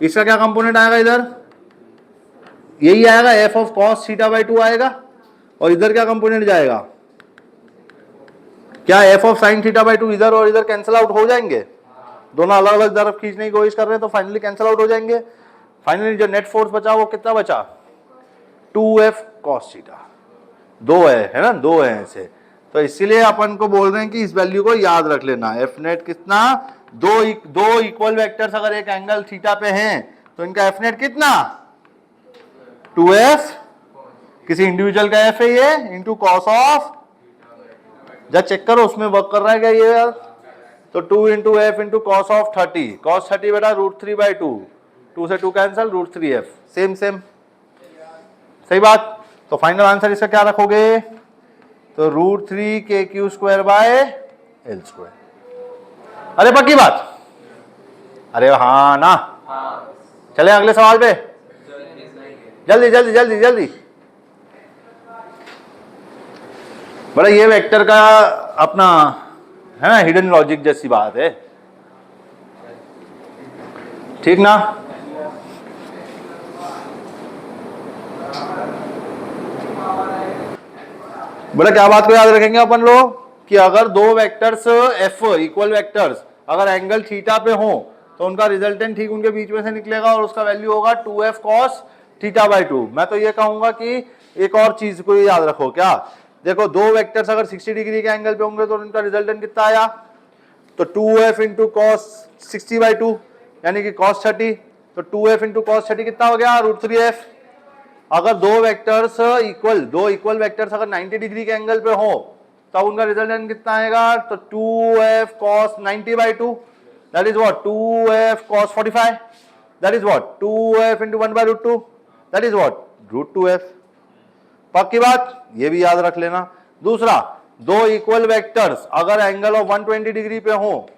इसका क्या कंपोनेंट आएगा इधर, यही आएगा F of cos theta by 2 आएगा, और इधर क्या कंपोनेंट जाएगा, क्या F of sine theta by 2, इधर और इधर कैंसिल आउट हो जाएंगे, दोनों अलग अलग तरफ खींचने की कोशिश कर रहे हैं तो फाइनली कैंसिल आउट हो जाएंगे, फाइनली जो नेट फोर्स बचा वो कितना बचा 2f cos थीटा, 2 है ना, 2 है ऐसे, तो इसीलिए अपन को बोल रहे हैं कि इस वैल्यू को याद रख लेना, एफ नेट कितना, दो इक्वल वेक्टर्स अगर एक एंगल थीटा पे हैं तो इनका एफ नेट कितना 2f, किसी इंडिविजुअल का एफ है ये, इंटू कॉस ऑफ, जब चेक करो उसमें वर्क कर रहा है क्या ये यार, तो 2 into F into cos of 30, cos 30 बेटा √3/2, 2 से 2 कैंसल, √3f, सेम सेम, सही बात। तो फाइनल आंसर इसका क्या रखोगे, तो √3 के Q square by L square, अरे पक्की बात, अरे हाँ ना, चले अगले सवाल पे, जल्दी जल्दी जल्दी जल्दी। बड़ा ये वेक्टर का अपना है ना हिडन लॉजिक जैसी बात है, ठीक ना। बड़ा क्या बात को याद रखेंगे अपन लोग कि अगर दो वेक्टर्स एफ इक्वल वेक्टर्स अगर एंगल थीटा पे हो तो उनका रिजल्टेंट ठीक उनके बीच में से निकलेगा और उसका वैल्यू होगा 2f cos थीटा बाई 2। मैं तो ये कहूंगा कि एक और चीज को याद रखो, क्या देखो दो वेक्टर्स अगर 60 डिग्री के एंगल पे होंगे तो उनका रिजल्टेंट कितना आया, तो 2f इंटू कॉस 60/2 यानी कि cos 30, तो 2f इंटू कॉस 30 कितना हो गया √3f। अगर दो इक्वल वेक्टर्स अगर 90 डिग्री के एंगल पे हो तो उनका रिजल्टेंट कितना आएगा, तो 2f cos 90/2 that is what 2f cos 45 that is what 2f into 1/√2 that is what √2f। पक्की बात, ये भी याद रख लेना। दूसरा, दो इक्वल वेक्टर्स अगर एंगल ऑफ 120 डिग्री पे हो,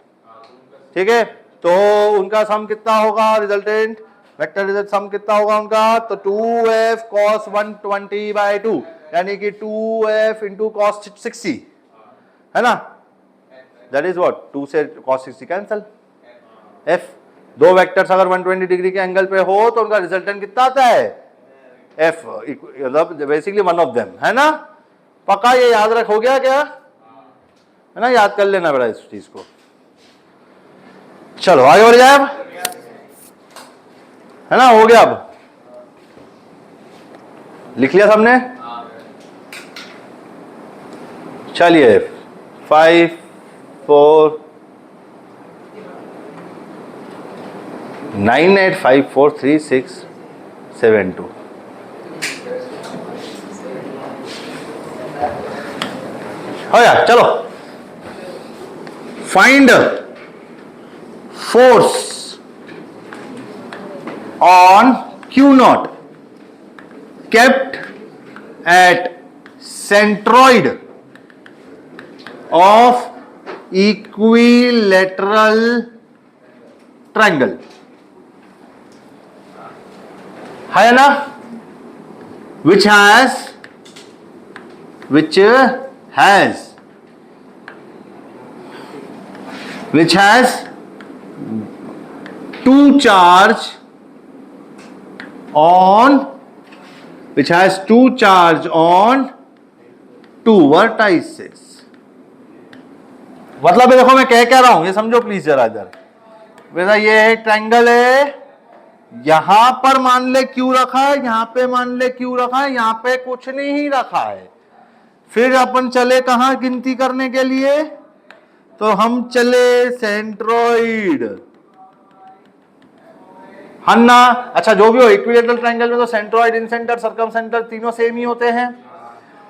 ठीक है, तो उनका सम कितना होगा, रिजल्टेंट वेक्टर रिजल्ट सम कितना होगा उनका, तो 2f cos 120/2 यानी कि 2f इंटू cos 60 है ना, दैट इज व्हाट 2 से cos 60 कैंसल f। दो वेक्टर्स अगर 120 डिग्री के एंगल पे हो तो उनका रिजल्टेंट कितना आता है f, मतलब बेसिकली वन ऑफ देम, है ना। पक्का ये याद रख, हो गया क्या, है ना, याद कर लेना बेटा इस चीज को। चलो आगे बढ़ जाए अब, है ना, हो गया, अब लिख लिया सबने। चलिए 5 4 9 8 5 4 3 6 7 2 हो गया। चलो find force on Q not kept at centroid of equilateral triangle है ना, which has two charge on two vertices। मतलब देखो मैं क्या रहा हूं, ये समझो प्लीज जरा इधर। वैसा ये एक ट्रायंगल है, यहां पर मान ले क्यू रखा है, यहां पे मान ले क्यू रखा है, यहां पे कुछ नहीं ही रखा है। फिर अपन चले कहां गिनती करने के लिए, तो हम चले सेंट्रोइड, हन्ना। अच्छा जो भी हो, इक्विलेटरल ट्रायंगल में तो सेंट्रोइड, इन सेंटर, सर्कम सेंटर तीनों सेम ही होते हैं।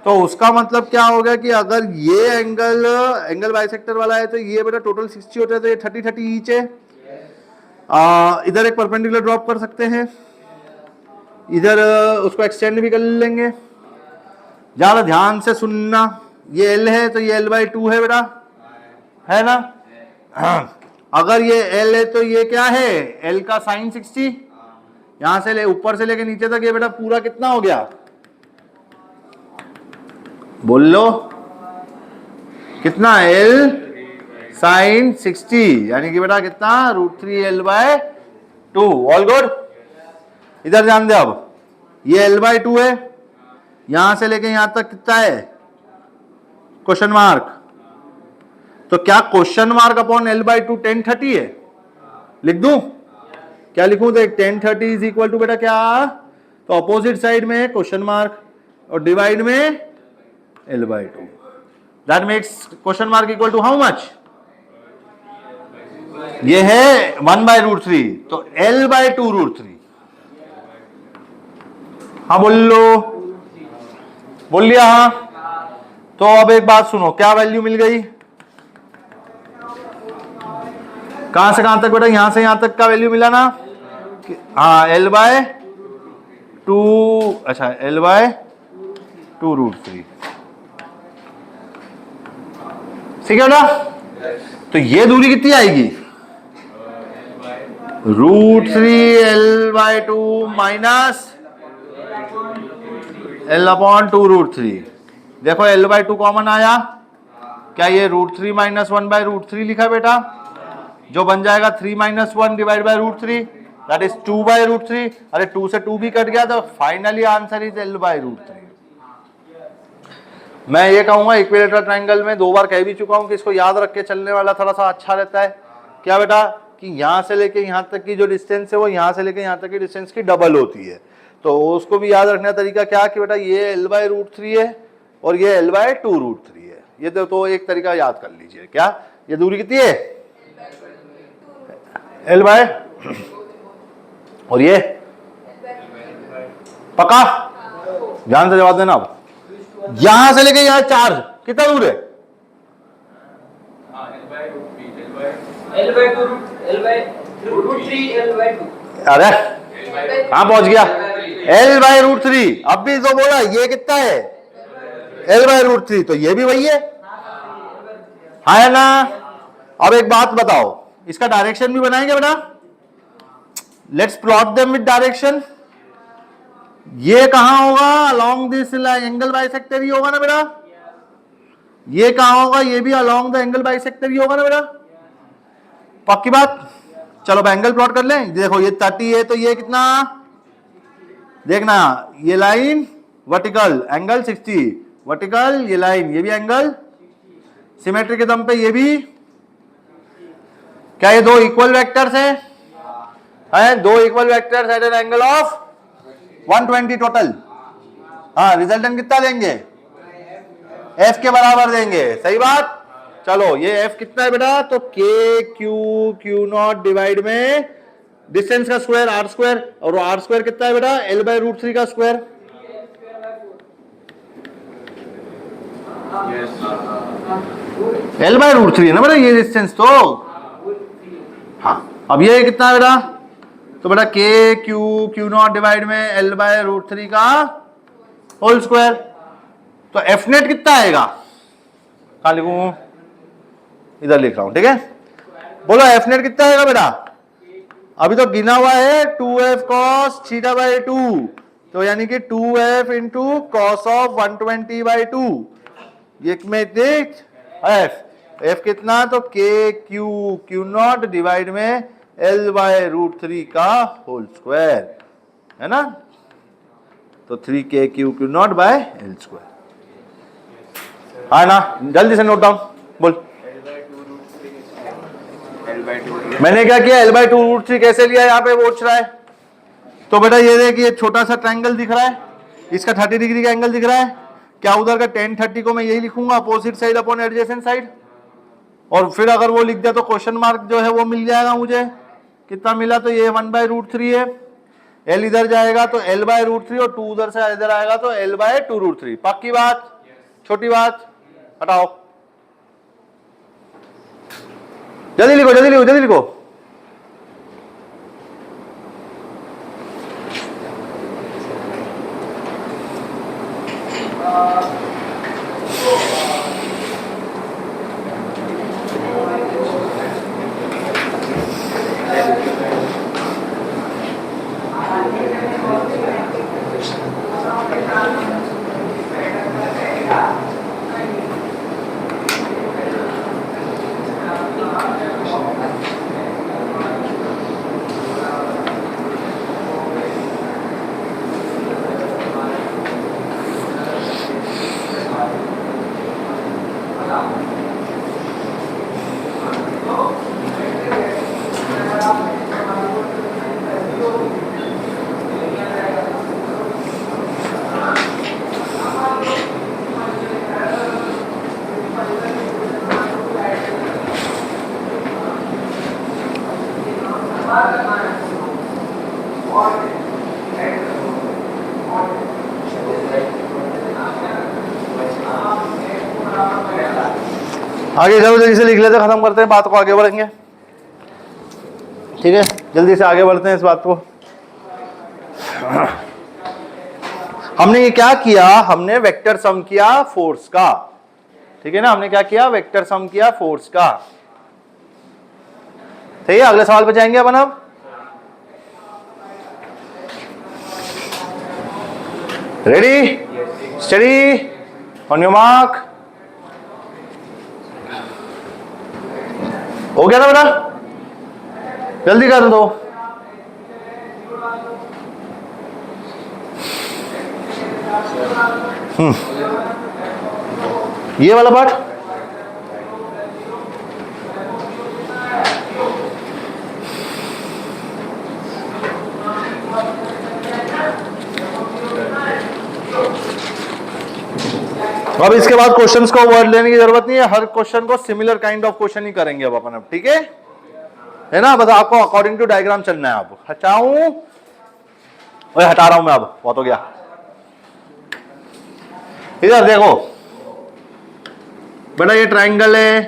तो उसका मतलब क्या होगा कि अगर ये एंगल बाइसेक्टर वाला है तो ये बेटा टोटल 60 होता है, तो ये 30 30 ईच है। इधर एक परपेंडिकुलर ड्रॉप कर सकते हैं, इधर उसको एक्सटेंड भी कर लेंगे। ज्यादा ध्यान से सुनना, ये L है तो ये L/2 है बेटा, है ना। अगर ये L है तो ये क्या है, L का साइन 60, यहां से ले ऊपर से लेके नीचे तक ये बेटा पूरा कितना हो गया, बोल लो कितना, L साइन 60, यानी कि बेटा कितना, √3 L/2। All good. इधर ध्यान दे, अब ये L/2 है, यहां से लेके यहां तक कितना है, क्वेश्चन मार्क। तो क्या क्वेश्चन मार्क अपॉन L/2 10 30 है, लिख दूं, क्या लिखूं, देख 10 30 इज इक्वल टू बेटा क्या, तो अपोजिट साइड में क्वेश्चन मार्क और डिवाइड में L/2, that makes question mark equal to how much, ये है 1/√3, तो L/2√3। हाँ बोल लो, बोल लिया, हाँ। तो अब एक बात सुनो, क्या वैल्यू मिल गई, कहां से कहां तक बेटा, यहां से यहां तक का वैल्यू मिला ना, हाँ L/2, अच्छा L/2√3, ठीक है बेटा। तो ये दूरी कितनी आएगी, √3 L/2 माइनस L/2√3। देखो L/2 कॉमन आया, क्या ये √3 माइनस 1/√3 लिखा बेटा, जो बन जाएगा 3 minus 1 divide by √3, that is 2/√3। अरे 2 से 2 भी कट गया, तो फाइनली आंसर इज L/√3। मैं ये कहूंगा इक्विलेटरल ट्रायंगल में 2 बार कह भी चुका हूं कि इसको याद रख के चलने वाला थोड़ा सा अच्छा रहता है। क्या बेटा, कि यहां से लेके यहां तक की जो डिस्टेंस है वो यहां से लेके यहां तक की डिस्टेंस की डबल होती है। तो उसको भी याद रखने का तरीका क्या कि बेटा ये L/√3 है और ये L/2√3 है। ये तो एक तरीका याद कर लीजिए। क्या ये दूरी कितनी है, L बाय, और ये पक्का, ध्यान से जवाब देना। अब यहां से लेके यहां चार्ज कितना दूर है, अरे कहां पहुंच गया, L/√3। अब भी जो बोला ये कितना है, L/√3, तो ये भी वही है ना। अब एक बात बताओ, इसका डायरेक्शन भी बनाएंगे बेटा, let's plot them with direction. ये कहां होगा, अलोंग दिस एंगल बाइसेक्टर ही होगा ना बेटा, ये कहां होगा, ये भी अलोंग द एंगल बाइसेक्टर ही होगा ना बेटा, पक्की बात। चलो एंगल प्लॉट कर लें। देखो ये 30 है तो ये कितना, देखना ये लाइन वर्टिकल, एंगल 60 वर्टिकल, ये लाइन ये भी एंगल सिमेट्री के दम पे, ये भी क्या, ये 2 इक्वल वेक्टर्स हैं, 2 equal vectors at an angle of 120 total. हाँ रिजल्टेंट कितना देंगे, एफ के बराबर देंगे, सही बात। चलो ये एफ कितना है बेटा, तो के क्यू नॉट डिवाइड में डिस्टेंस का स्क्वायर आर स्क्वायर, और आर स्क्वायर कितना है बेटा, एल बाय रूट 3 का स्क्वायर। एल बाय रूट 3 है ना बेटा ये डिस्टेंस तो। हाँ अब ये कितना है बेटा, तो बेटा के क्यू नॉट डिवाइड में एल बाय रूट 3 का होल स्क्वायर। तो एफ नेट कितना आएगा, कहां लिखूं, इधर लिख रहा हूं, ठीक है। बोलो एफ नेट कितना आएगा बेटा, अभी तो गिना हुआ है 2f cos थीटा बाई 2, तो यानी कि 2f into cos of 120 by 2, ये में देख एफ कितना, तो के क्यू नॉट डिवाइड में एल बाय रूट 3 का होल स्क्वायर, है ना। तो 3k Q naught by L square, है ना। जल्दी से नोट डाउन, बोल। मैंने क्या किया, एल बाय 2 रूट 3 कैसे लिया, यहाँ पे पूछ रहा है। तो बेटा ये देखिए छोटा सा ट्रायंगल दिख रहा है, इसका 30 डिग्री का एंगल दिख रहा है, क्या उधर का tan 30 को मैं यही लिखूंगा opposite side upon adjacent side, और फिर अगर वो लिख दिया तो क्वेश्चन मार्क जो है वो मिल जाएगा मुझे, कितना मिला, तो ये 1 बाय रूट 3 है, एल इधर जाएगा तो एल बाय रूट 3 और 2 उधर से इधर आएगा तो एल बाय 2 रूट 3। पक्की बात, छोटी बात, हटाओ, जल्दी लिखो जल्दी लिखो जल्दी लिखो। आगे जल्दी जल्दी से लिख लेते, खत्म करते हैं बात को, आगे बढ़ेंगे, ठीक है। जल्दी से आगे बढ़ते हैं इस बात को। हमने ये क्या किया, हमने वेक्टर सम किया फोर्स का, ठीक है ना। हमने क्या किया, वेक्टर सम किया फोर्स का, ठीक है। अगले सवाल पे जाएंगे अपन अब। Ready, study, on your mark. हो गया ना बेटा, जल्दी कर दो। ये वाला पार्ट अब इसके बाद क्वेश्चंस को वर्ड लेने की जरूरत नहीं है, हर क्वेश्चन को सिमिलर काइंड ऑफ क्वेश्चन ही करेंगे अब अपन, अब ठीक है ना। बस आपको अकॉर्डिंग टू डायग्राम चलना है। अब हटाऊं, ओए हटा रहा हूं मैं, अब बहुत हो गया। इधर देखो बेटा, ये ट्रायंगल है,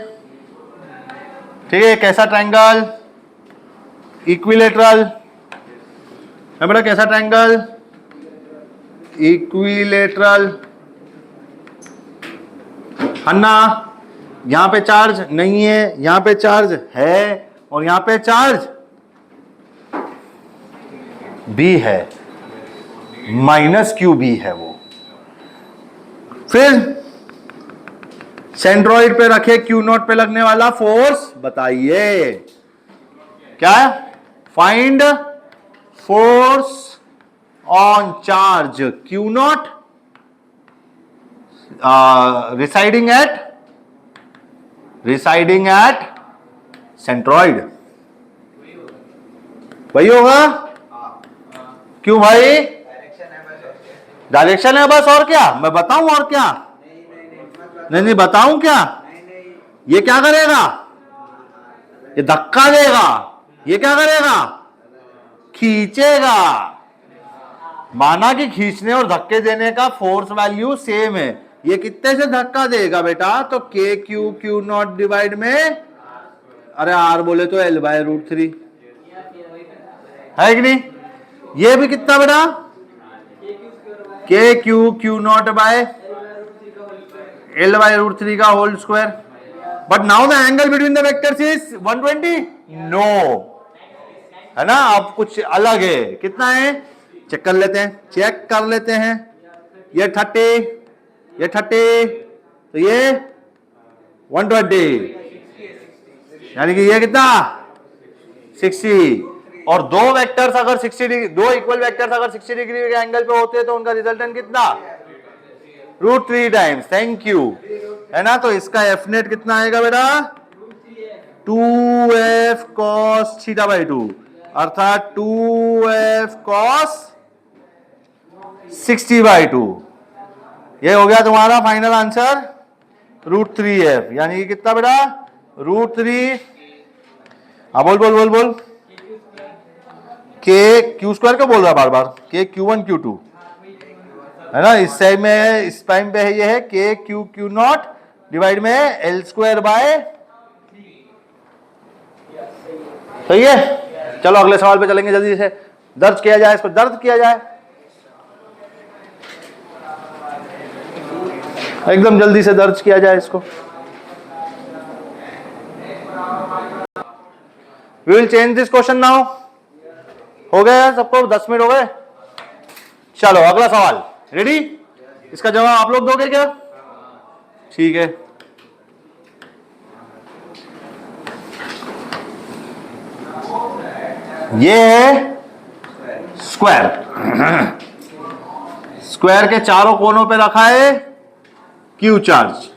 ठीक है। कैसा ट्रायंगल, इक्विलेटरल है बेटा, कैसा ट्रायंगल, इक्विलेटरल, अन्ना। यहां पे चार्ज नहीं है, यहां पे चार्ज है, और यहां पे चार्ज भी है, -QB है वो। फिर सेंट्रॉइड पे रखे क्यू नॉट पे लगने वाला फोर्स बताइए, क्या है, find force on charge Q naught residing at centroid. वही होगा, क्यों भाई, डायरेक्शन है बस, और क्या मैं बताऊं, और क्या नहीं बताऊं क्या? ये क्या करेगा? ये धक्का देगा। ये क्या करेगा? खींचेगा। माना कि खींचने और धक्के देने का फोर्स वैल्यू सेम है। ये कितने से धक्का देगा बेटा? तो के क्यू क्यू नॉट डिवाइड में, अरे आर बोले तो एल बाय रूट 3 है कि नहीं? ये भी कितना बेटा? K Q Q naught by L by root 3 का whole square. But now the angle between the vectors is 120। No, है ना? अब कुछ अलग है। कितना है? चेक कर लेते हैं, चेक कर लेते हैं। ये 30, ये 30, तो ये 120, यानी कि ये कितना? 60। और दो वेक्टर्स अगर 60 डिग्री, दो इक्वल वेक्टर्स अगर 60 डिग्री के एंगल पे होते हैं तो उनका रिजल्टेंट कितना? Root 3 times. थैंक यू, है ना? तो इसका एफ नेट कितना आएगा बेटा? 2f cos थीटा बाई 2, अर्थात 2f cos 60/2। ये हो गया तुम्हारा फाइनल आंसर, रूट 3f, यानी कि कितना बेटा? रूट 3। हाँ बोल बोल बोल बोल। के क्यू स्क्वायर क्यों बोल रहा बार बार? के Q1 Q2 है ना? इस टाइम में, इस टाइम पे है, ये है K Q Q not divide में एल स्क्वायर बाय। सही है। चलो अगले सवाल पे चलेंगे, जल्दी से दर्ज किया जाए, इसको दर्ज किया जाए एकदम जल्दी से, दर्ज किया जाए इसको। We will change this question now. हो गया सबको? 10 मिनट हो गए। चलो अगला सवाल, रेडी? इसका जवाब आप लोग दोगे क्या? ठीक है। ये है स्क्वायर। स्क्वायर के चारों कोनों पे रखा है क्यू चार्ज।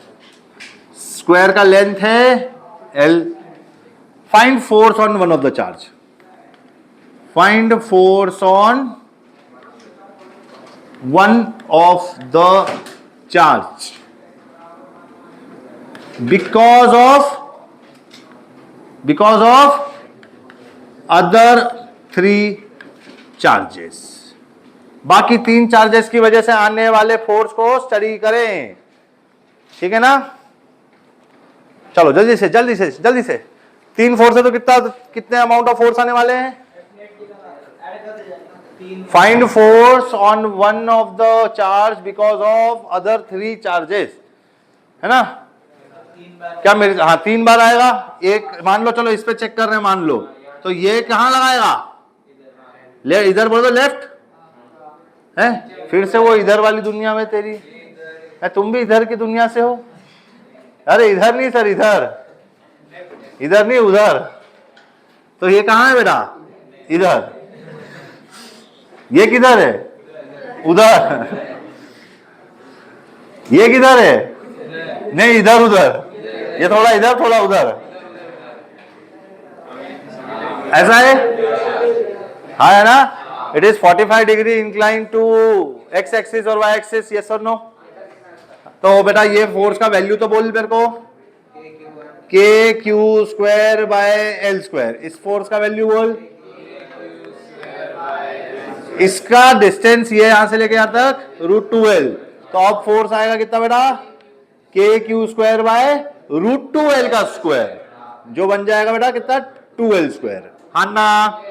स्क्वायर का लेंथ है L. Find force on one of the charge. Find force on one of the charge because of other 3 charges. बाकी 3 चार्जेस की वजह से आने वाले फोर्स को स्टडी करें, ठीक है ना? चलो जल्दी से जल्दी से जल्दी से। 3 फोर्स है तो कितने अमाउंट ऑफ फोर्स आने वाले हैं? Find force on one of the charge because of other 3 charges, है ना? क्या मेरे, हाँ 3 बार आएगा। एक मान लो, चलो इस पे चेक कर रहे हैं, मान लो तो ये कहां लगाएगा? इधर बोल दो, लेफ्ट है। फिर से वो इधर वाली दुनिया में तेरी है। तुम भी इधर की दुनिया से हो? अरे इधर नहीं सर, इधर, इधर नहीं उधर। तो ये कहां है बेटा? इधर। ये किधर है? उधर। ये किधर है? नहीं इधर उधर। ये थोड़ा इधर थोड़ा उधर, ऐसा है? हाँ है ना? It is 45 degree incline to X axis और वाई एक्सिस, यस और नो? तो बेटा ये फोर्स का वैल्यू तो बोल मेरे को। के Q square by L square. इस फोर्स का वैल्यू बोल। इसका डिस्टेंस ये यहां से लेके यहां तक रूट 2l। तो अब फोर्स आएगा कितना बेटा? K Q square by root 2l का स्क्वायर, जो बन जाएगा बेटा कितना? 2l square. हाँ ना?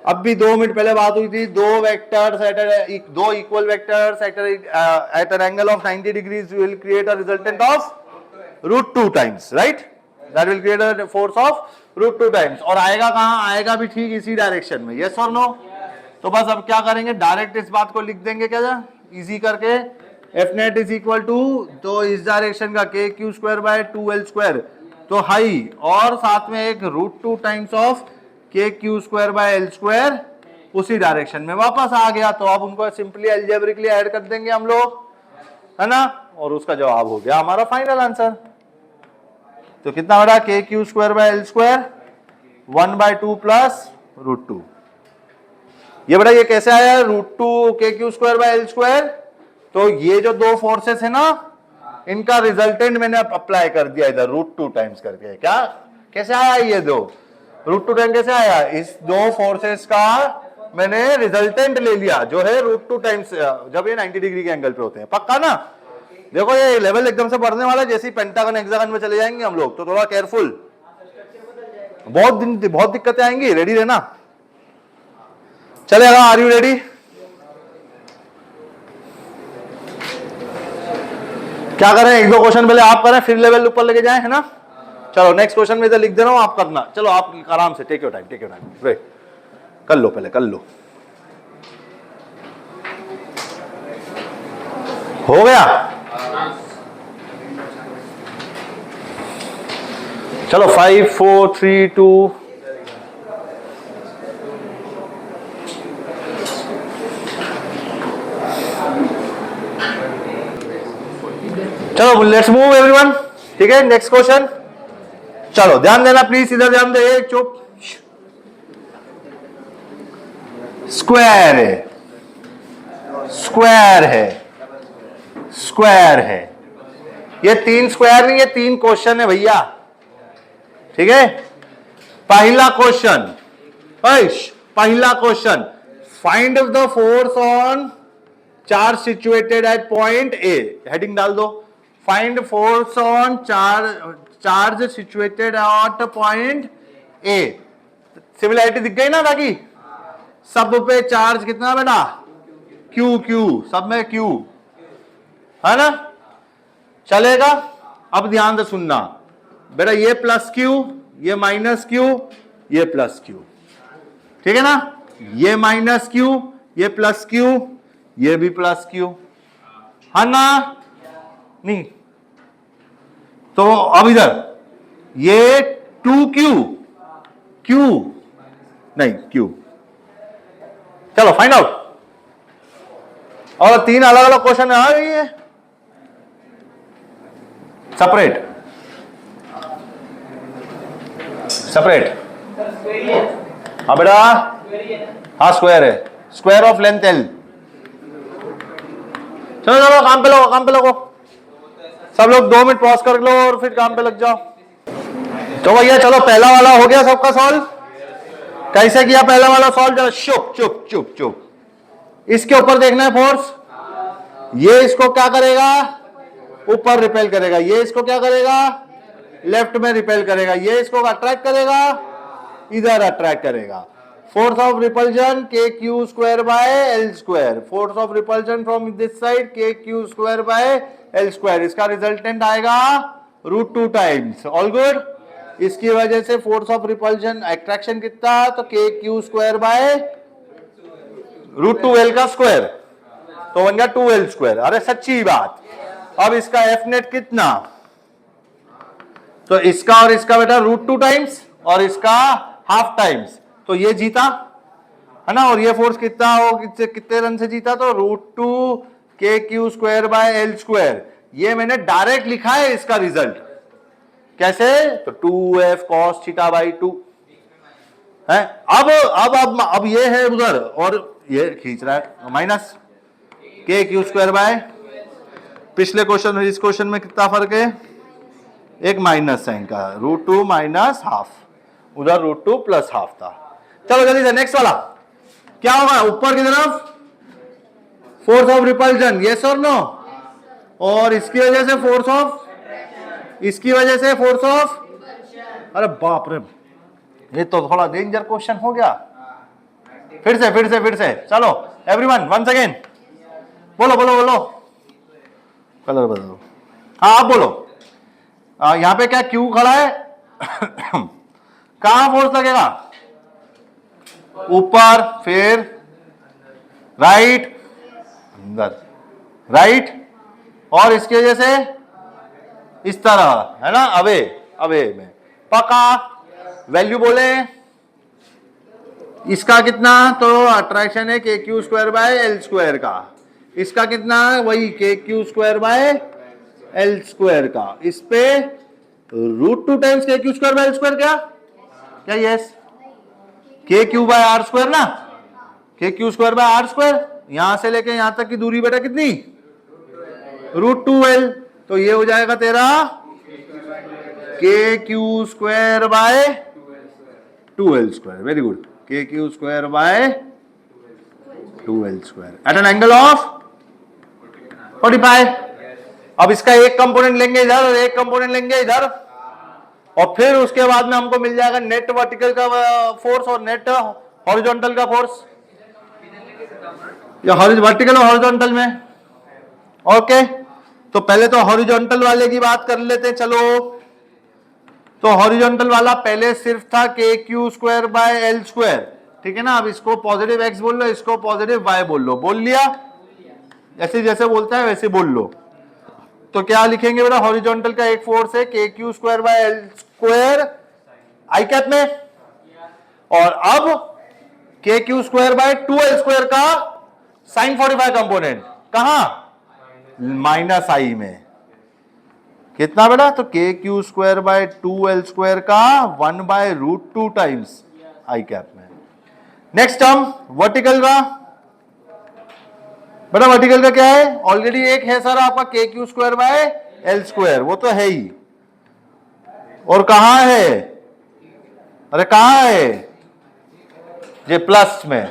अब भी 2 मिनट पहले बात हुई थी, दो वेक्टर्स दो equal vectors at an angle of 90 degrees will create a resultant of root 2 times, right? That will create a force of root 2 times. और आएगा कहां? आएगा भी ठीक इसी डायरेक्शन में, यस और नो? तो बस अब क्या करेंगे, डायरेक्ट इस बात को लिख देंगे क्या, इजी करके। F net is equal to, तो इस डायरेक्शन का K Q square by 2l square, तो हाई, और साथ में एक root 2 times of K Q square by L square उसी डायरेक्शन में वापस आ गया। तो अब उनको सिंपली अलजेब्रिकली ऐड कर देंगे हम लोग, है ना? और उसका जवाब हो गया हमारा फाइनल आंसर। तो कितना बड़ा? K Q square by L square 1/2 plus root 2। ये बड़ा, ये कैसे आया root 2 K Q square by L square? तो ये जो दो फोर्सेस है ना, इनका रिजल्टेंट मैंने अप्लाई कर दिया इधर √2 टाइम्स करके। क्या कैसे आया ये दो √2 टाइम कैसे आया? इस दो फोर्सेस का मैंने रिजल्टेंट ले लिया जो है √2 टाइम्स, जब ये 90 डिग्री के एंगल पे होते हैं। पक्का ना? देखो ये लेवल एकदम से बढ़ने वाला है, जैसे पेंटागन हेक्सागन में चले जाएंगे हम लोग तो थोड़ा केयरफुल, बहुत दिक्कतें आएंगी, रेडी रहना। चलेगा? Are you ready? क्या करें, एक दो क्वेश्चन पहले आप करें फिर लेवल ऊपर लेके जाएं, है ना? चलो नेक्स्ट क्वेश्चन में इधर लिख दे रहा हूं, आप करना। चलो आप आराम से, टेक योर टाइम, कर लो, पहले कर लो। हो गया? चलो 5 4 3 2 चलो लेट्स मूव एवरीवन। ठीक है, नेक्स्ट क्वेश्चन। चलो ध्यान देना प्लीज, इधर ध्यान दे, चुप। स्क्वायर है, स्क्वायर है, स्क्वायर है। ये 3 स्क्वायर नहीं, ये 3 क्वेश्चन है भैया। ठीक है, पहला क्वेश्चन, पहला question, find the force on charge situated at point A. Heading डाल दो, find force on charge situated at point A. Similarity दिख गई ना? बाकी सब पे चार्ज कितना बेटा? क्यू, क्यू सब में क्यू है ना? चलेगा? अब ध्यान से सुनना बेटा, ये प्लस क्यू, ये माइनस क्यू, ये प्लस क्यू। ठीक है ना? ये माइनस क्यू, ये प्लस क्यू, ये भी प्लस क्यू, है ना? नहीं तो अब इधर ये 2Q, क्यू नहीं क्यू। चलो फाइंड आउट। और 3 अलग अलग क्वेश्चन आ रही है, सेपरेट सेपरेट। हाँ बेटा, हाँ स्क्वायर है, स्क्वायर ऑफ लेंथ L। चलो चलो काम पे लगो, काम पे लगो सब लोग। 2 मिनट पॉज कर लो और फिर काम पे लग जाओ। तो भैया चलो पहला वाला हो गया सबका सॉल्व। कैसे किया पहला वाला सॉल्व? जरा चुप चुप चुप चुप। इसके ऊपर देखना है फोर्स, ये इसको क्या करेगा? ऊपर रिपेल करेगा। ये इसको क्या करेगा? लेफ्ट में रिपेल करेगा। ये इसको अट्रैक्ट करेगा, इधर अट्रैक्ट करेगा। Force of repulsion k Q square by L square. Force of repulsion from this side k Q square by L square. इसका रिजल्टेंट आएगा √2 टाइम्स। All good? इसकी वजह से फोर्स ऑफ रिपल्जन अट्रैक्शन कितना? तो के क्यू स्क्वायर बाय √2 एल का स्क्वायर, तो बन गया 2L स्क्वायर। अरे सच्ची बात। अब इसका एफ नेट कितना? तो इसका और इसका बेटा √2 टाइम्स और इसका हाफ टाइम्स, तो ये जीता है ना? और ये फोर्स कितना हो, कितने रन से जीता? तो √2 K Q square by L square. ये मैंने डायरेक्ट लिखा है इसका रिजल्ट। कैसे? तो 2F cos थीटा बाई 2 है। अब ये है उधर और ये खींच रहा है माइनस के क्यू स्क्वायर बाय, पिछले क्वेश्चन इस क्वेश्चन में कितना फर्क है? एक माइनस साइन का, √2 माइनस हाफ, उधर √2 प्लस हाफ था। चलो जल्दी से नेक्स्ट वाला क्या होगा? ऊपर की तरफ फोर्स ऑफ रिपल्जन, यस और नो? और इसकी वजह से फोर्स ऑफ, इसकी वजह से फोर्स ऑफ, अरे बाप रे, ये तो थोड़ा डेंजर क्वेश्चन हो गया। फिर से चलो एवरीवन वंस अगेन, बोलो बोलो बोलो, कलर बदलो। हाँ आप बोलो। यहां पे क्या क्यू खड़ा है? कहां फोर्स लगेगा? ऊपर, फिर राइट, अंदर, राइट, और इसकी वजह से इस तरह है ना, अवे में। पक्का? वैल्यू बोले इसका कितना? तो अट्रैक्शन है K Q square by L square का। इसका कितना है? वही K Q square by L square का। इस पे √2 times K Q square by L square. क्या yes? K Q by R square ना, K Q square by R square. यहां से लेके यहां तक की दूरी बेटा कितनी? √2L। तो ये हो जाएगा तेरा k Q square by 2l square. Very good, k Q square by 2l square at an angle of 45। अब इसका एक कंपोनेंट लेंगे इधर और एक कंपोनेंट लेंगे इधर, और फिर उसके बाद में हमको मिल जाएगा नेट वर्टिकल का फोर्स और नेट हॉरिजॉन्टल का फोर्स, या वर्टिकल और हॉरिजॉन्टल में। ओके, तो पहले तो हॉरिजॉन्टल वाले की बात कर लेते हैं। चलो, तो हॉरिजॉन्टल वाला पहले सिर्फ था के Q square by L square, ठीक है ना। अब इसको पॉजिटिव एक्स बोल लो, इसको पॉजिटिव वाई बोल लो। बोल लिया, ऐसे जैसे बोलता है वैसे बोल लो। तो क्या लिखेंगे बेटा, हॉरिजॉन्टल का एक फोर्स है K Q square by L square I cap में, और अब के Q square by 2l square का साइन 45 कंपोनेंट कहां, माइनस आई में। कितना बेटा, तो के Q square by 2l square का 1/√2 टाइम्स आई कैप में। नेक्स्ट टर्म वर्टिकल का, बेटा वर्टिकल का क्या है, ऑलरेडी एक है सर आपका के Q square by L square, वो तो है ही। और कहां है, अरे कहां है, ये प्लस में।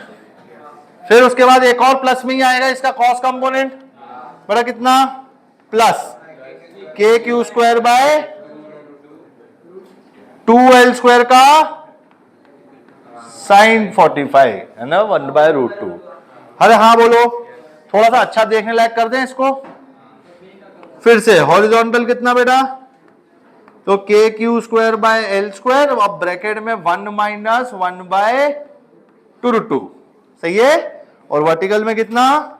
फिर उसके बाद एक और प्लस में ही आएगा इसका कॉस कंपोनेंट, बेटा कितना, प्लस के Q square by 2l square का साइन 45 है ना, 1/√2। अरे हाँ बोलो, थोड़ा सा अच्छा देखने लायक कर दें इसको। फिर से हॉरिजॉन्टल कितना बेटा, तो के Q square by L square, अब ब्रैकेट में 1 माइनस 1/√2, सही है। और वर्टिकल में कितना,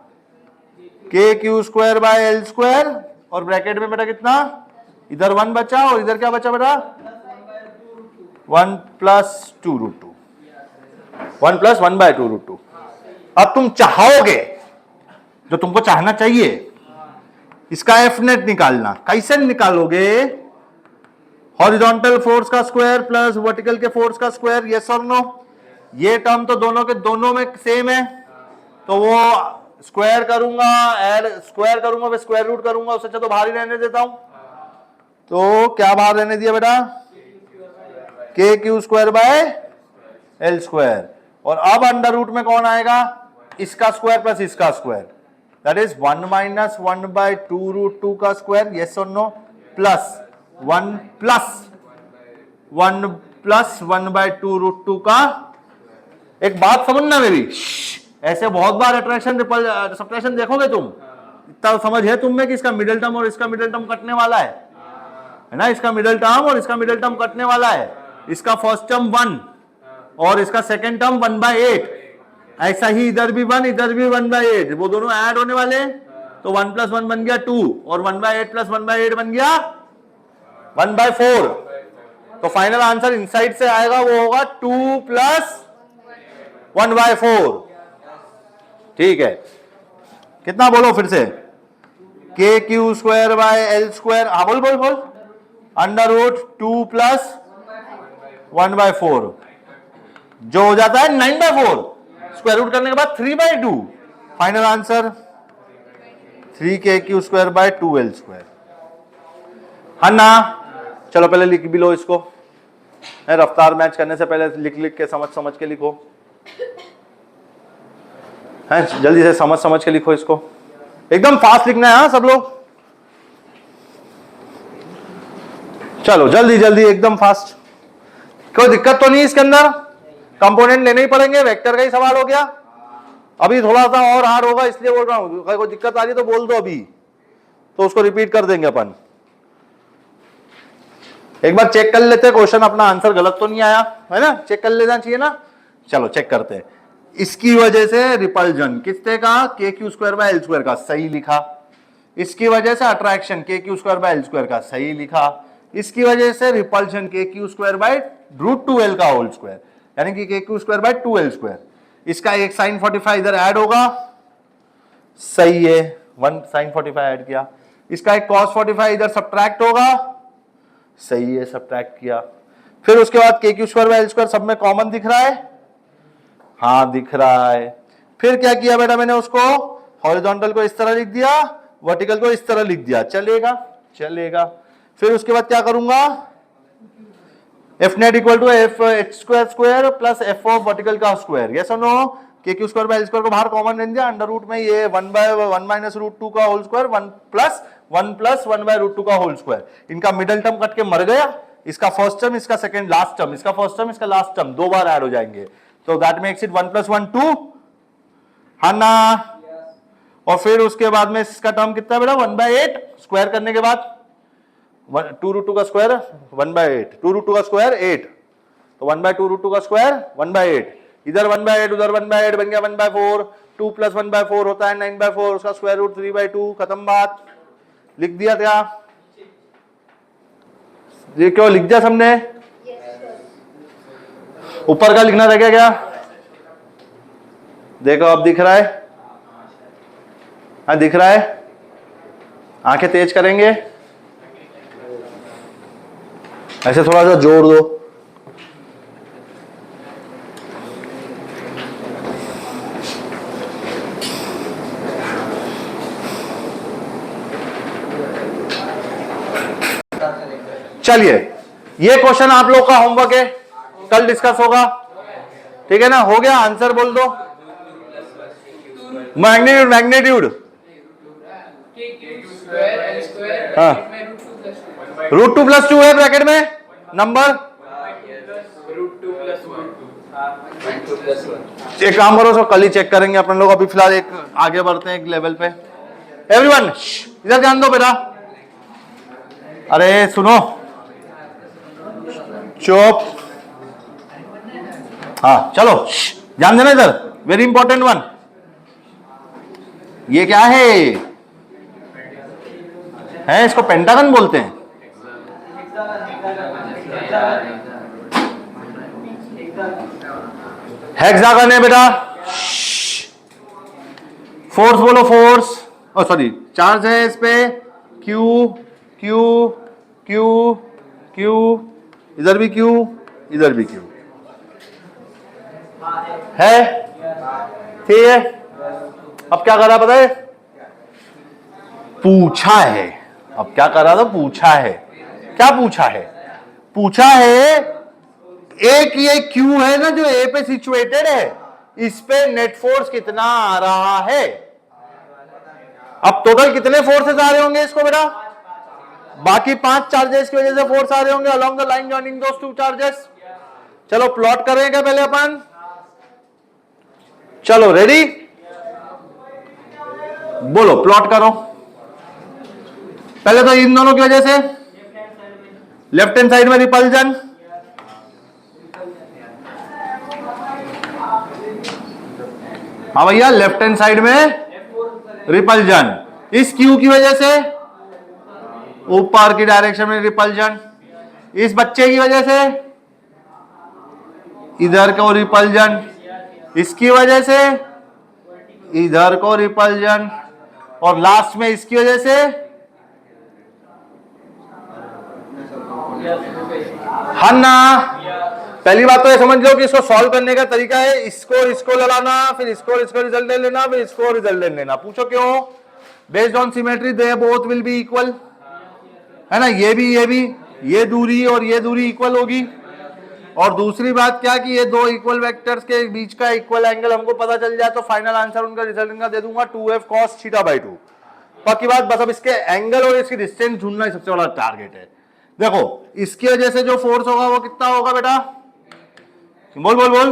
के Q square by L square, और ब्रैकेट में बेटा कितना, इधर 1 बचा और इधर क्या बचा बेटा, 1 प्लस 2√2, 1 प्लस 1/2√2। अब तुम चाहोगे, जो तुमको चाहना चाहिए, इसका एफ नेट निकालना। कैसे निकालोगे, हॉरिजॉन्टल फोर्स का स्क्वायर प्लस वर्टिकल के फोर्स का स्क्वायर, यस और नो। ये टर्म तो दोनों के दोनों में सेम है, तो वो स्क्वायर करूंगा, ऐड स्क्वायर करूंगा, फिर स्क्वायर रूट करूंगा, उससे अच्छा तो बाहर ही रहने देता हूं। तो क्या बाहर रहने दिया बेटा, K Q square by L square, और अब अंडर रूट में कौन आएगा, इसका स्क्वायर प्लस इसका स्क्वायर, दैट इज 1 माइनस 1/2√2 का स्क्वायर, यस और नो, प्लस 1 प्लस 1/2√2 का। एक बात समझना मेरी, ऐसे बहुत बार अट्रैक्शन सब्ट्रैक्शन देखोगे तुम, इतना समझ है तुम में कि इसका मिडिल टर्म और इसका मिडिल टर्म कटने वाला है ना, इसका मिडिल टर्म और इसका मिडिल टर्म कटने वाला है। इसका फर्स्ट टर्म 1 और इसका सेकंड टर्म 1/8, ऐसा ही इधर भी 1 इधर भी 1/8, वो दोनों ऐड होने वाले, तो 1 + 1 बन गया 2, और 1/8 + 1/8 बन गया 1/4। तो फाइनल आंसर इनसाइड से आएगा, वो होगा 2 + 1/4। ठीक है, कितना बोलो फिर से, के Q square by L square, हाँ बोल बोल बोल, अंडर रूट 2 + 1/4, जो हो जाता है 9/4, स्क्वायर रूट करने के बाद 3/2। Final answer 3k² square by 2l square, है ना। चलो पहले लिख भी लो इसको, रफ्तार मैच करने से पहले लिख लिख के समझ समझ के लिखो, है जल्दी से समझ समझ के लिखो इसको, एकदम फास्ट लिखना है हाँ सब लोग। चलो जल्दी जल्दी एकदम फास्ट, कोई दिक्कत तो नहीं इसके अंदर, कंपोनेंट लेने ही पड़ेंगे, वेक्टर का ही सवाल हो गया। अभी थोड़ा सा और हार्ड होगा इसलिए बोल रहा हूं, कोई दिक्कत आ रही है तो बोल दो अभी, तो उसको रिपीट कर देंगे अपन। एक बार चेक कर लेते हैं क्वेश्चन, अपना आंसर गलत तो नहीं आया है ना, चेक कर लेना चाहिए ना। चलो चेक करते हैं। इसकी वजह से रिपल्जन किसने कहा, के Q square by L square का, सही लिखा। इसकी वजह से अट्रैक्शन के Q square by L square का, सही लिखा। इसकी वजह से repulsion k Q square by √2l का होल स्क्वायर, यानी कि के Q square by 2l square. इसका एक साइन 45 इधर ऐड होगा, सही है, 1 साइन 45 ऐड किया। इसका एक कॉस 45 इधर सब्ट्रैक्ट होगा, सही है, सब्ट्रैक्ट किया। फिर उसके बाद के Q square by L square सब में कॉमन दिख रहा है, हाँ दिख रहा है। फिर क्या किया बेटा मैंने, उसको हॉरिजॉन्टल को इस तरह लिख दिया, वर्टिकल को इस तरह लिख दिया, चलेगा। चलेगा। फिर उसके बाद क्या करूंगा, F net equal to F X square square plus F of vertical का स्क्वायर, यस और no. K Q square by L square को बाहर कॉमन ले दिया, अंडर रूट में ये 1/1 माइनस रूट 2 का whole square 1 plus 1 by root 2 का होल स्क्वायर। इनका मिडल टर्म कट के मर गया, इसका फर्स्ट टर्म, इसका सेकंड लास्ट टर्म, इसका फर्स्ट टर्म, इसका लास्ट टर्म दो बार ऐड हो जाएंगे, तो दैट मेक्स इट 1 + 1 2, है ना। और फिर उसके बाद में इसका टर्म कितना बेटा 1/8, स्क्वायर करने के बाद 2 रूट 2 का स्क्वायर 1/8, 2 रूट 2 का स्क्वायर 8, तो 1/2 रूट 2 का स्क्वायर 1/8, इधर 1/8 उधर 1/8 बन गया 1/4, 2 + 1/4 होता है 9/4, उसका स्क्वायर रूट 3/2, खत्म बात। लिख दिया क्या ये, क्यों लिख दिया सबने? ऊपर का लिखना रह गया क्या? देखो अब दिख रहा है, हाँ दिख रहा है, आंखें तेज करेंगे, ऐसे थोड़ा सा जोड़ दो। चलिए ये क्वेश्चन आप लोग का होमवर्क है, कल डिस्कस होगा, ठीक है ना। हो गया, आंसर बोल दो। मैग्नीट्यूड मैग्नीट्यूड हाँ रूट 2 + 2 है ब्रैकेट में, नंबर एक काम करो, कल ही चेक करेंगे अपन लोग, अभी फिलहाल एक आगे बढ़ते हैं एक लेवल पे। एवरीवन इधर ध्यान दो बेटा, अरे सुनो चुप, हाँ चलो ध्यान देना इधर, वेरी इंपॉर्टेंट वन। ये क्या है इसको पेंटागन बोलते हैं। हेक्सागन है बेटा, फोर्स बोलो फोर्स, ओ सॉरी चार्ज है इस पे, क्यू क्यू क्यू क्यू, इधर भी क्यू इधर भी क्यू है, ठीक है। अब क्या कर रहा पता है, पूछा है, अब क्या कर रहा था, पूछा है, क्या पूछा है, पूछा है एक ये क्यू है ना जो ए पे सिचुएटेड है, इस पे नेट फोर्स कितना आ रहा है। अब टोटल कितने फोर्सेस आ रहे होंगे इसको बेटा, बाकी 5 चार्जेस की वजह से फोर्स आ रहे होंगे along the line joining those 2 charges. चलो प्लॉट करेंगे पहले अपन, चलो रेडी, बोलो प्लॉट करो। पहले तो इन दोनों की वजह से लेफ्ट हैंड साइड में रिपल्जन, हाँ भैया लेफ्ट हैंड साइड में रिपल्जन, इस क्यू की वजह से ऊपर की डायरेक्शन में रिपल्जन, इस बच्चे की वजह से इधर को रिपल्जन, इसकी वजह से इधर को रिपल्जन, और लास्ट में इसकी वजह से हन्ना। पहली बात तो ये समझ लो कि इसको सॉल्व करने का तरीका है, इसको लगाना, फिर इसको रिजल्ट ले लेना, फिर इसको रिजल्ट ले लेना। पूछो क्यों? Based on symmetry they both will be equal, है ना, ये दूरी और ये दूरी इक्वल होगी। और दूसरी बात क्या कि ये दो इक्वल वेक्टर्स के बीच का इक्वल एंगल हमको पता चल जाए तो फाइनल आंसर उनका रिजल्ट इनका दे दूंगा 2f cos θ/2। बाकी बात बस अब इसके एंगल और इसकी डिस्टेंस ढूंढना ही सबसे बड़ा टारगेट है। देखो इसकी वजह से जो फोर्स होगा वो कितना होगा बेटा, बोल बोल बोल,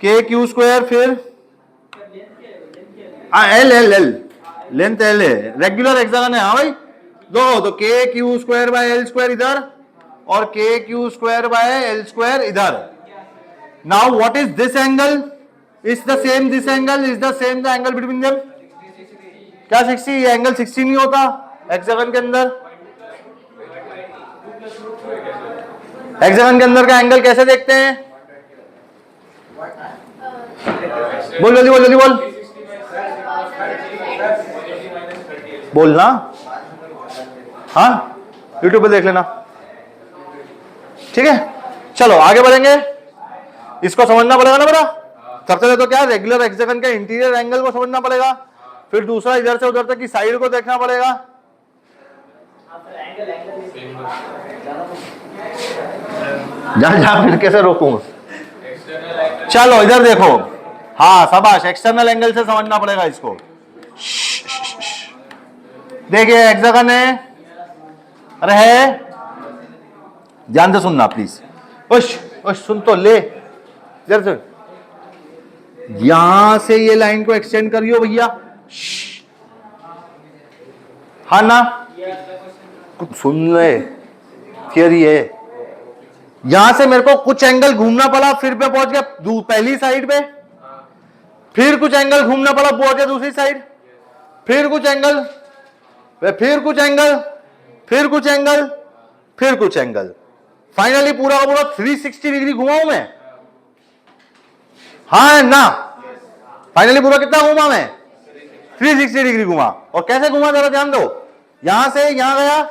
KQ², फिर एल लेंथ एल है, रेगुलर हेक्सागन है, हाँ भाई दो, तो KQ²/L² इधर और KQ²/L² इधर। Now what is this angle, is the same this angle, is the same the angle between them. क्या 60? ये एंगल 60 नहीं होता हेक्सागन के अंदर। हेक्सागन के अंदर का एंगल कैसे देखते हैं, बोल जल्दी बोल, जल्दी बोल, बोलना, हाँ यूट्यूब पे देख लेना, ठीक है। चलो आगे बढ़ेंगे, इसको समझना पड़ेगा ना बेटा। सबसे पहले तो क्या, रेगुलर हेक्सागन के इंटीरियर एंगल को समझना पड़ेगा, फिर दूसरा इधर से उधर तक की साइड को देखना पड़ेगा, जा जा, फिर कैसे रोकूं? चलो इधर देखो, हाँ शाबाश, एक्सटर्नल एंगल से समझना पड़ेगा इसको। देखिए हेक्सागन है, अरे है, ध्यान से सुनना प्लीज। उश उश, सुन तो ले, इधर से, यहां से ये लाइन को एक्सटेंड करियो भैया। हाँ ना, कुछ सुन ले, थियरी है। यहां से मेरे को कुछ एंगल घूमना पड़ा, फिर मैं पहुंच गया पहली साइड पे, फिर कुछ एंगल घूमना पड़ा, पहुंच गया दूसरी साइड, फिर कुछ एंगल, फिर कुछ एंगल, फिर कुछ एंगल, फिर कुछ एंगल, फाइनली पूरा का पूरा 360 डिग्री घुमाऊं मैं। हाँ ना, फाइनली पूरा कितना घुमा मैं? 360 डिग्री घुमा। और कैसे घुमा जरा ध्यान दो, यहां से यहां गया,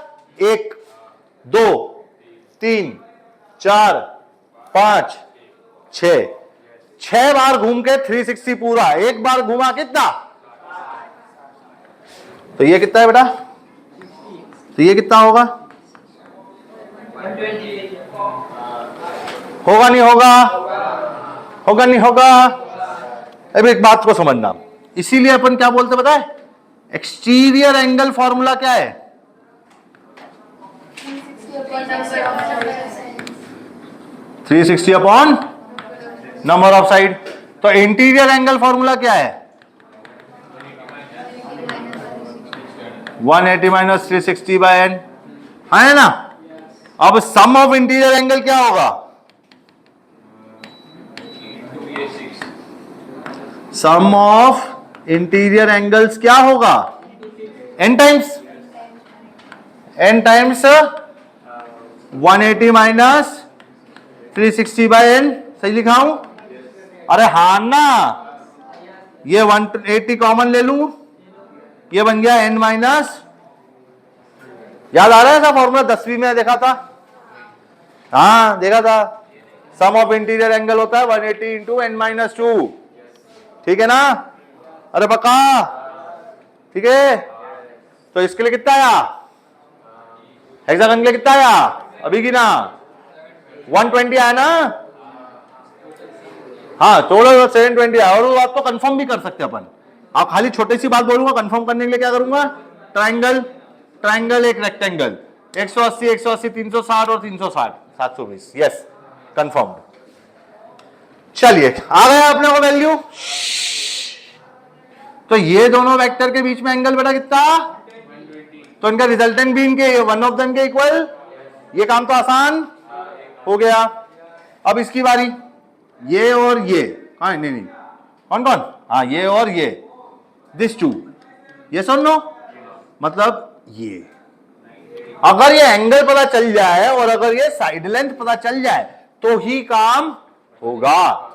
1 2 3 4 5 6, 6 बार घूम के 360 पूरा, एक बार घुमा कितना? तो ये कितना है बेटा? तो ये कितना होगा? होगा नहीं होगा? होगा नहीं होगा? अब एक बात को समझना, इसीलिए अपन क्या बोलते बताए, एक्सटीरियर एंगल फॉर्मूला क्या है? 360 अपॉन नंबर ऑफ साइड। तो इंटीरियर एंगल फॉर्मूला क्या है? 180 माइनस 360 बाय एन, है ना? अब सम ऑफ इंटीरियर एंगल क्या होगा? सम ऑफ इंटीरियर एंगल्स क्या होगा? n times 180 minus 360 by n, सही लिखा हूं? अरे हाँ ना, ये 180 कॉमन ले लूं, ये बन गया n माइनस, याद आ रहा है ऐसा फॉर्मूला 10वीं में देखा था? हाँ देखा था, सम ऑफ इंटीरियर एंगल होता है 180 इंटू n माइनस 2, ठीक है ना? अरे पक्का, ठीक है? तो इसके लिए कितना आया? हेक्सागन के लिए कितना आया अभी की ना? 120 आया ना? हाँ थोड़ा 720 आया। और वो बात तो कंफर्म भी कर सकते अपन, आप खाली छोटी सी बात बोलूंगा, कंफर्म करने के लिए क्या करूंगा? ट्राइंगल, ट्राइंगल एक रेक्टेंगल, 180 180 360 और 360 720, यस कंफर्म। चलिए आ गया अपने को वैल्यू। तो ये दोनों वेक्टर के बीच में एंगल बेटा कितना? तो इनका रिजल्टेंट भी इनके वन ऑफ देम के इक्वल, ये काम तो आसान हो गया। अब इसकी बारी, ये और ये, हाँ नहीं नहीं, कौन कौन? हाँ ये और ये, दिस टू, ये सुन लो, मतलब ये, अगर ये एंगल पता चल जाए और अगर ये साइड लेंथ पता चल जाए तो ही काम होगा।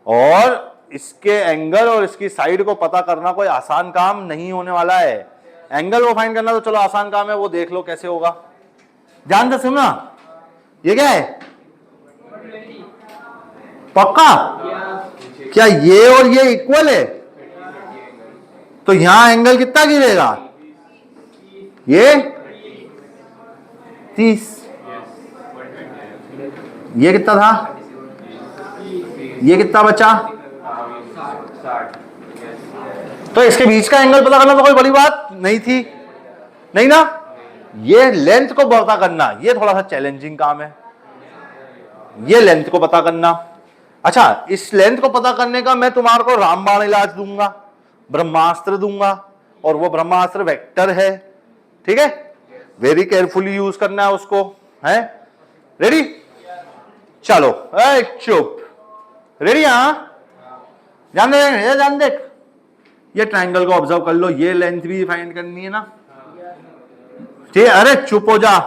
और इसके एंगल और इसकी साइड को पता करना कोई आसान काम नहीं होने वाला है। एंगल को फाइंड करना तो चलो आसान काम है, वो देख लो कैसे होगा, ध्यान से सुनना। ये क्या है? पक्का? क्या ये और ये इक्वल है? तो यहां एंगल कितना गिरेगा? ये 30, ये कितना था? ये कितना बचा? तो इसके बीच का एंगल पता करना तो कोई बड़ी बात नहीं थी, नहीं ना? ये लेंथ को पता करना, ये थोड़ा सा चैलेंजिंग काम है, ये लेंथ को पता करना। अच्छा, इस लेंथ को पता करने का मैं तुम्हारे को रामबाण इलाज दूंगा, ब्रह्मास्त्र दूंगा, और वो ब्रह्मास्त्र वेक्टर है, ठीक है? वेरी केयरफुली यूज करना है उसको, है? रेडी? चलो चुप, रेडी? हाँ ध्यान दे, ध्यान देख, ये ट्रायंगल को ऑब्जर्व कर लो, ये लेंथ भी फाइंड करनी है ना, ठीक है? अरे चुप हो जा,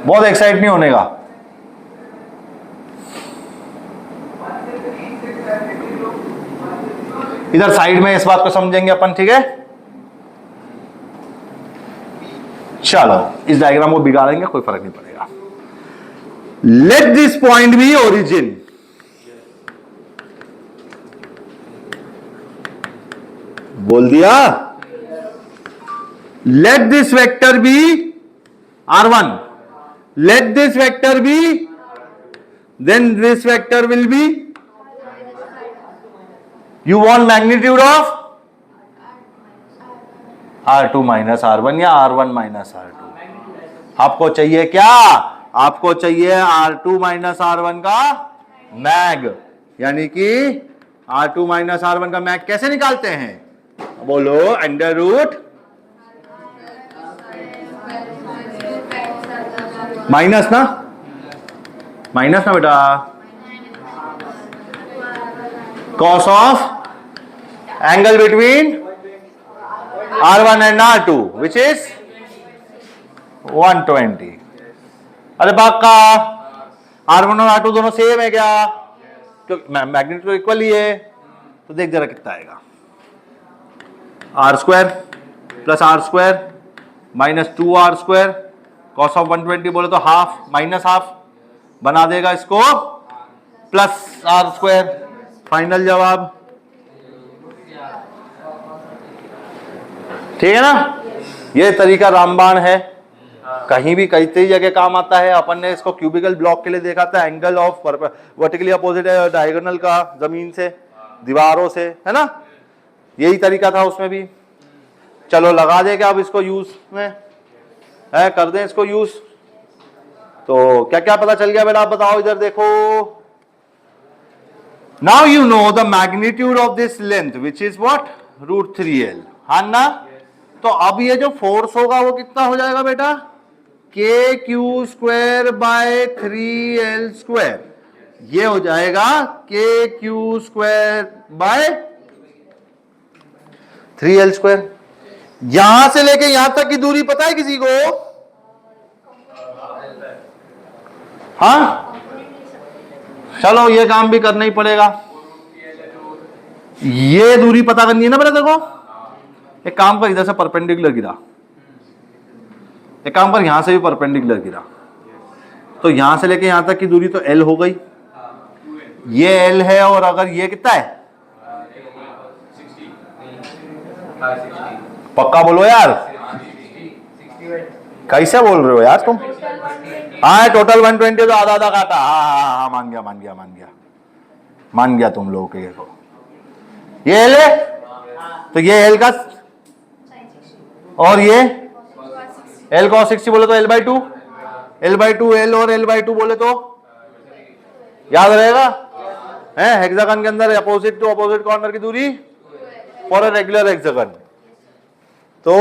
बहुत एक्साइट नहीं होने का। इधर साइड में इस बात को समझेंगे अपन, ठीक है? चलो इस डायग्राम को बिगाड़ेंगे, कोई फर्क नहीं पड़ेगा। Let this point be origin, बोल दिया? Let this vector be R1, let this vector be, then this vector will be, you want magnitude of R2 minus R1 या R1 minus R2। आपको चाहिए क्या? आपको चाहिए R2 minus R1 का मैग, यानी कि R2 minus R1 का मैग कैसे निकालते हैं? बोलो, अंडर रूट माइनस ना, माइनस ना बेटा, cos of angle between R1 and R2 which is 120। अरे बाका R1 और R2 दोनों सेम है क्या? तो मैग्नीट्यूड तो इक्वल ही है, तो देख जरा कितना आएगा। R² plus R² minus 2R², cos of 120 बोले तो हाफ माइनस हाफ बना देगा इसको, प्लस R²। फाइनल जवाब ठीक है ना? ये तरीका रामबाण है, कहीं भी कई जगह काम आता है। अपन ने इसको क्यूबिकल ब्लॉक के लिए देखा था, angle of vertically opposite diagonal का, जमीन से दीवारों से, है ना? यही तरीका था उसमें भी। चलो लगा दे क्या अब इसको यूज में है, कर दें इसको यूज। तो क्या क्या पता चल गया बेटा, आप बताओ, इधर देखो। Now you know the magnitude of this length which is what, √3l, हाँ ना? तो अब ये जो फोर्स होगा वो कितना हो जाएगा बेटा, KQ² बाय 3l², ये हो जाएगा KQ² बाय 3l²। यहां से लेके यहां तक की दूरी पता है किसी को? हाँ, चलो ये काम भी करना ही पड़ेगा। ये दूरी पता करनी है ना बेटा। देखो एक काम कर, इधर से परपेंडिकुलर गिरा, एक काम कर, यहां से भी परपेंडिकुलर गिरा, तो यहां से लेके यहां तक की दूरी तो L हो गई, ये L है, और अगर ये कितना है, पक्का बोलो यार, कैसे बोल रहे हो यार तुम? हाँ टोटल 120 तो आधा आधा काटा। हाँ मान गया मान गया मान गया मान गया तुम लोगों के को। ये L है, तो ये L का, और ये L cos 60 बोले तो L/2, L/2 L और L/2 बोले तो याद रहेगा, है हेक्सागन के अंदर अपोजिट टू अपोजिट कॉर्नर की दूरी फॉर अ रेगुलर हेक्सागन। तो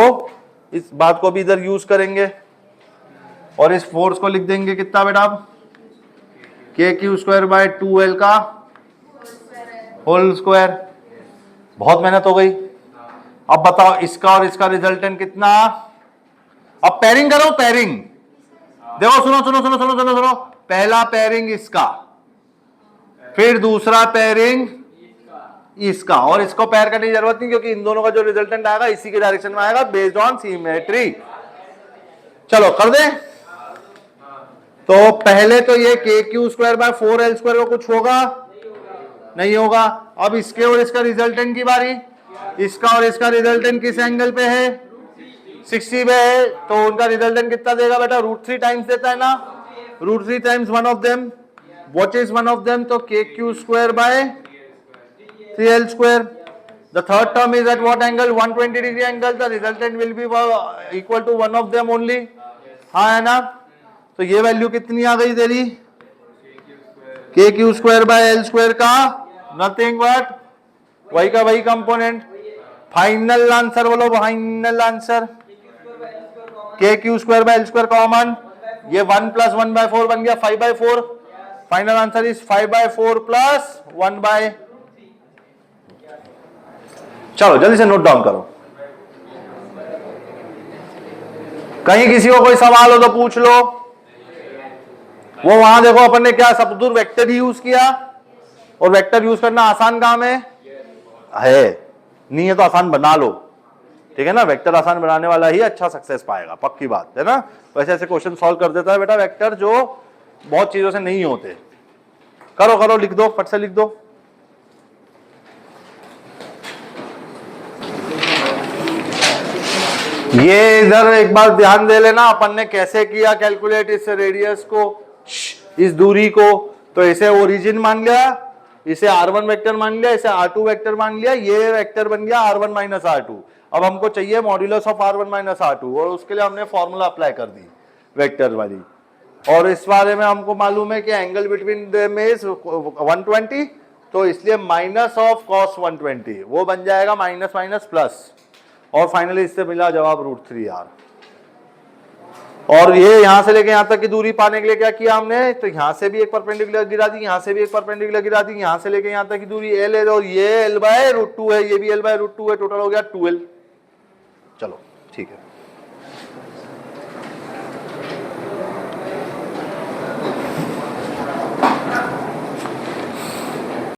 इस बात को भी इधर यूज करेंगे और इस फोर्स को लिख देंगे कितना बेटा, KQ² बाय 2l का होल स्क्वायर। बहुत मेहनत हो गई। अब बताओ इसका और इसका रिजल्टेंट कितना। अब पेयरिंग करो, पेयरिंग देखो, सुनो सुनो सुनो सुनो सुनो सुनो, पहला पेयरिंग इसका, फिर दूसरा पेयरिंग इसका, और इसको पेयर करने की जरूरत नहीं क्योंकि इन दोनों का जो रिजल्टेंट आएगा इसी के डायरेक्शन में आएगा बेस्ड ऑन सिमेट्री। चलो कर दे। तो पहले तो ये KQ² बाय 4l² का कुछ होगा नहीं होगा। अब इसके और इसका रिजल्टेंट की बारी, इसका और इसका रिजल्टेंट किस एंगल पे है, 60 पे है, तो उनका रिजल्टेंट कितना देगा बेटा, √3 टाइम्स देता है ना, √3 times one of them, what is one of them, तो KQ² by 3l²। The third term is at what angle, 120 degree angle, the resultant will be equal to one of them only, हाँ है ना? तो ये वैल्यू कितनी आ गई तेरी, KQ² बाय L² का नथिंग बट वही का वही कंपोनेंट। फाइनल आंसर बोलो, final answer KQ² by L² common, ये 1 + 1/4 बन गया 5/4। फाइनल आंसर इज 5/4 प्लस 1/, चलो जल्दी से नोट डाउन करो। कहीं किसी को कोई सवाल हो तो पूछ लो। वो वहां देखो अपन ने क्या सब दूर वेक्टर ही यूज किया, और वेक्टर यूज करना आसान काम है नहीं है तो आसान बना लो, ठीक है ना? वेक्टर आसान बनाने वाला ही अच्छा सक्सेस पाएगा, पक्की बात है ना? वैसे ऐसे क्वेश्चन सॉल्व कर देता है बेटा वेक्टर जो बहुत चीजों से नहीं होते। करो करो, लिख दो, फट से लिख दो। ये इधर एक बार ध्यान दे लेना, अपन ने कैसे किया कैलकुलेट इस रेडियस को, इस दूरी को। तो इसे ओरिजिन मान लिया, इसे r1 वेक्टर मान लिया, इसे r2 वेक्टर मान लिया, ये वेक्टर बन गया r1 माइनस r2। अब हमको चाहिए modulus of r1 minus r2 और उसके लिए हमने फॉर्मूला अप्लाई कर दी वेक्टर वाली। और इस बारे में हमको मालूम है कि एंगल बिटवीन देम इज 120, तो इसलिए माइनस ऑफ कॉस 120 वो बन जाएगा माइनस माइनस प्लस, और फाइनली इससे मिला जवाब √3r। और ये यहां से लेके यहां तक की दूरी पाने के लिए क्या किया हमने, तो यहां से भी एक परपेंडिकुलर गिरा दी, यहां से भी एक परपेंडिकुलर गिरा दी, यहां से लेके यहां तक की दूरी l है और ये l/√2 है, ये भी l/√2 है, टोटल हो गया 2l। चलो ठीक है।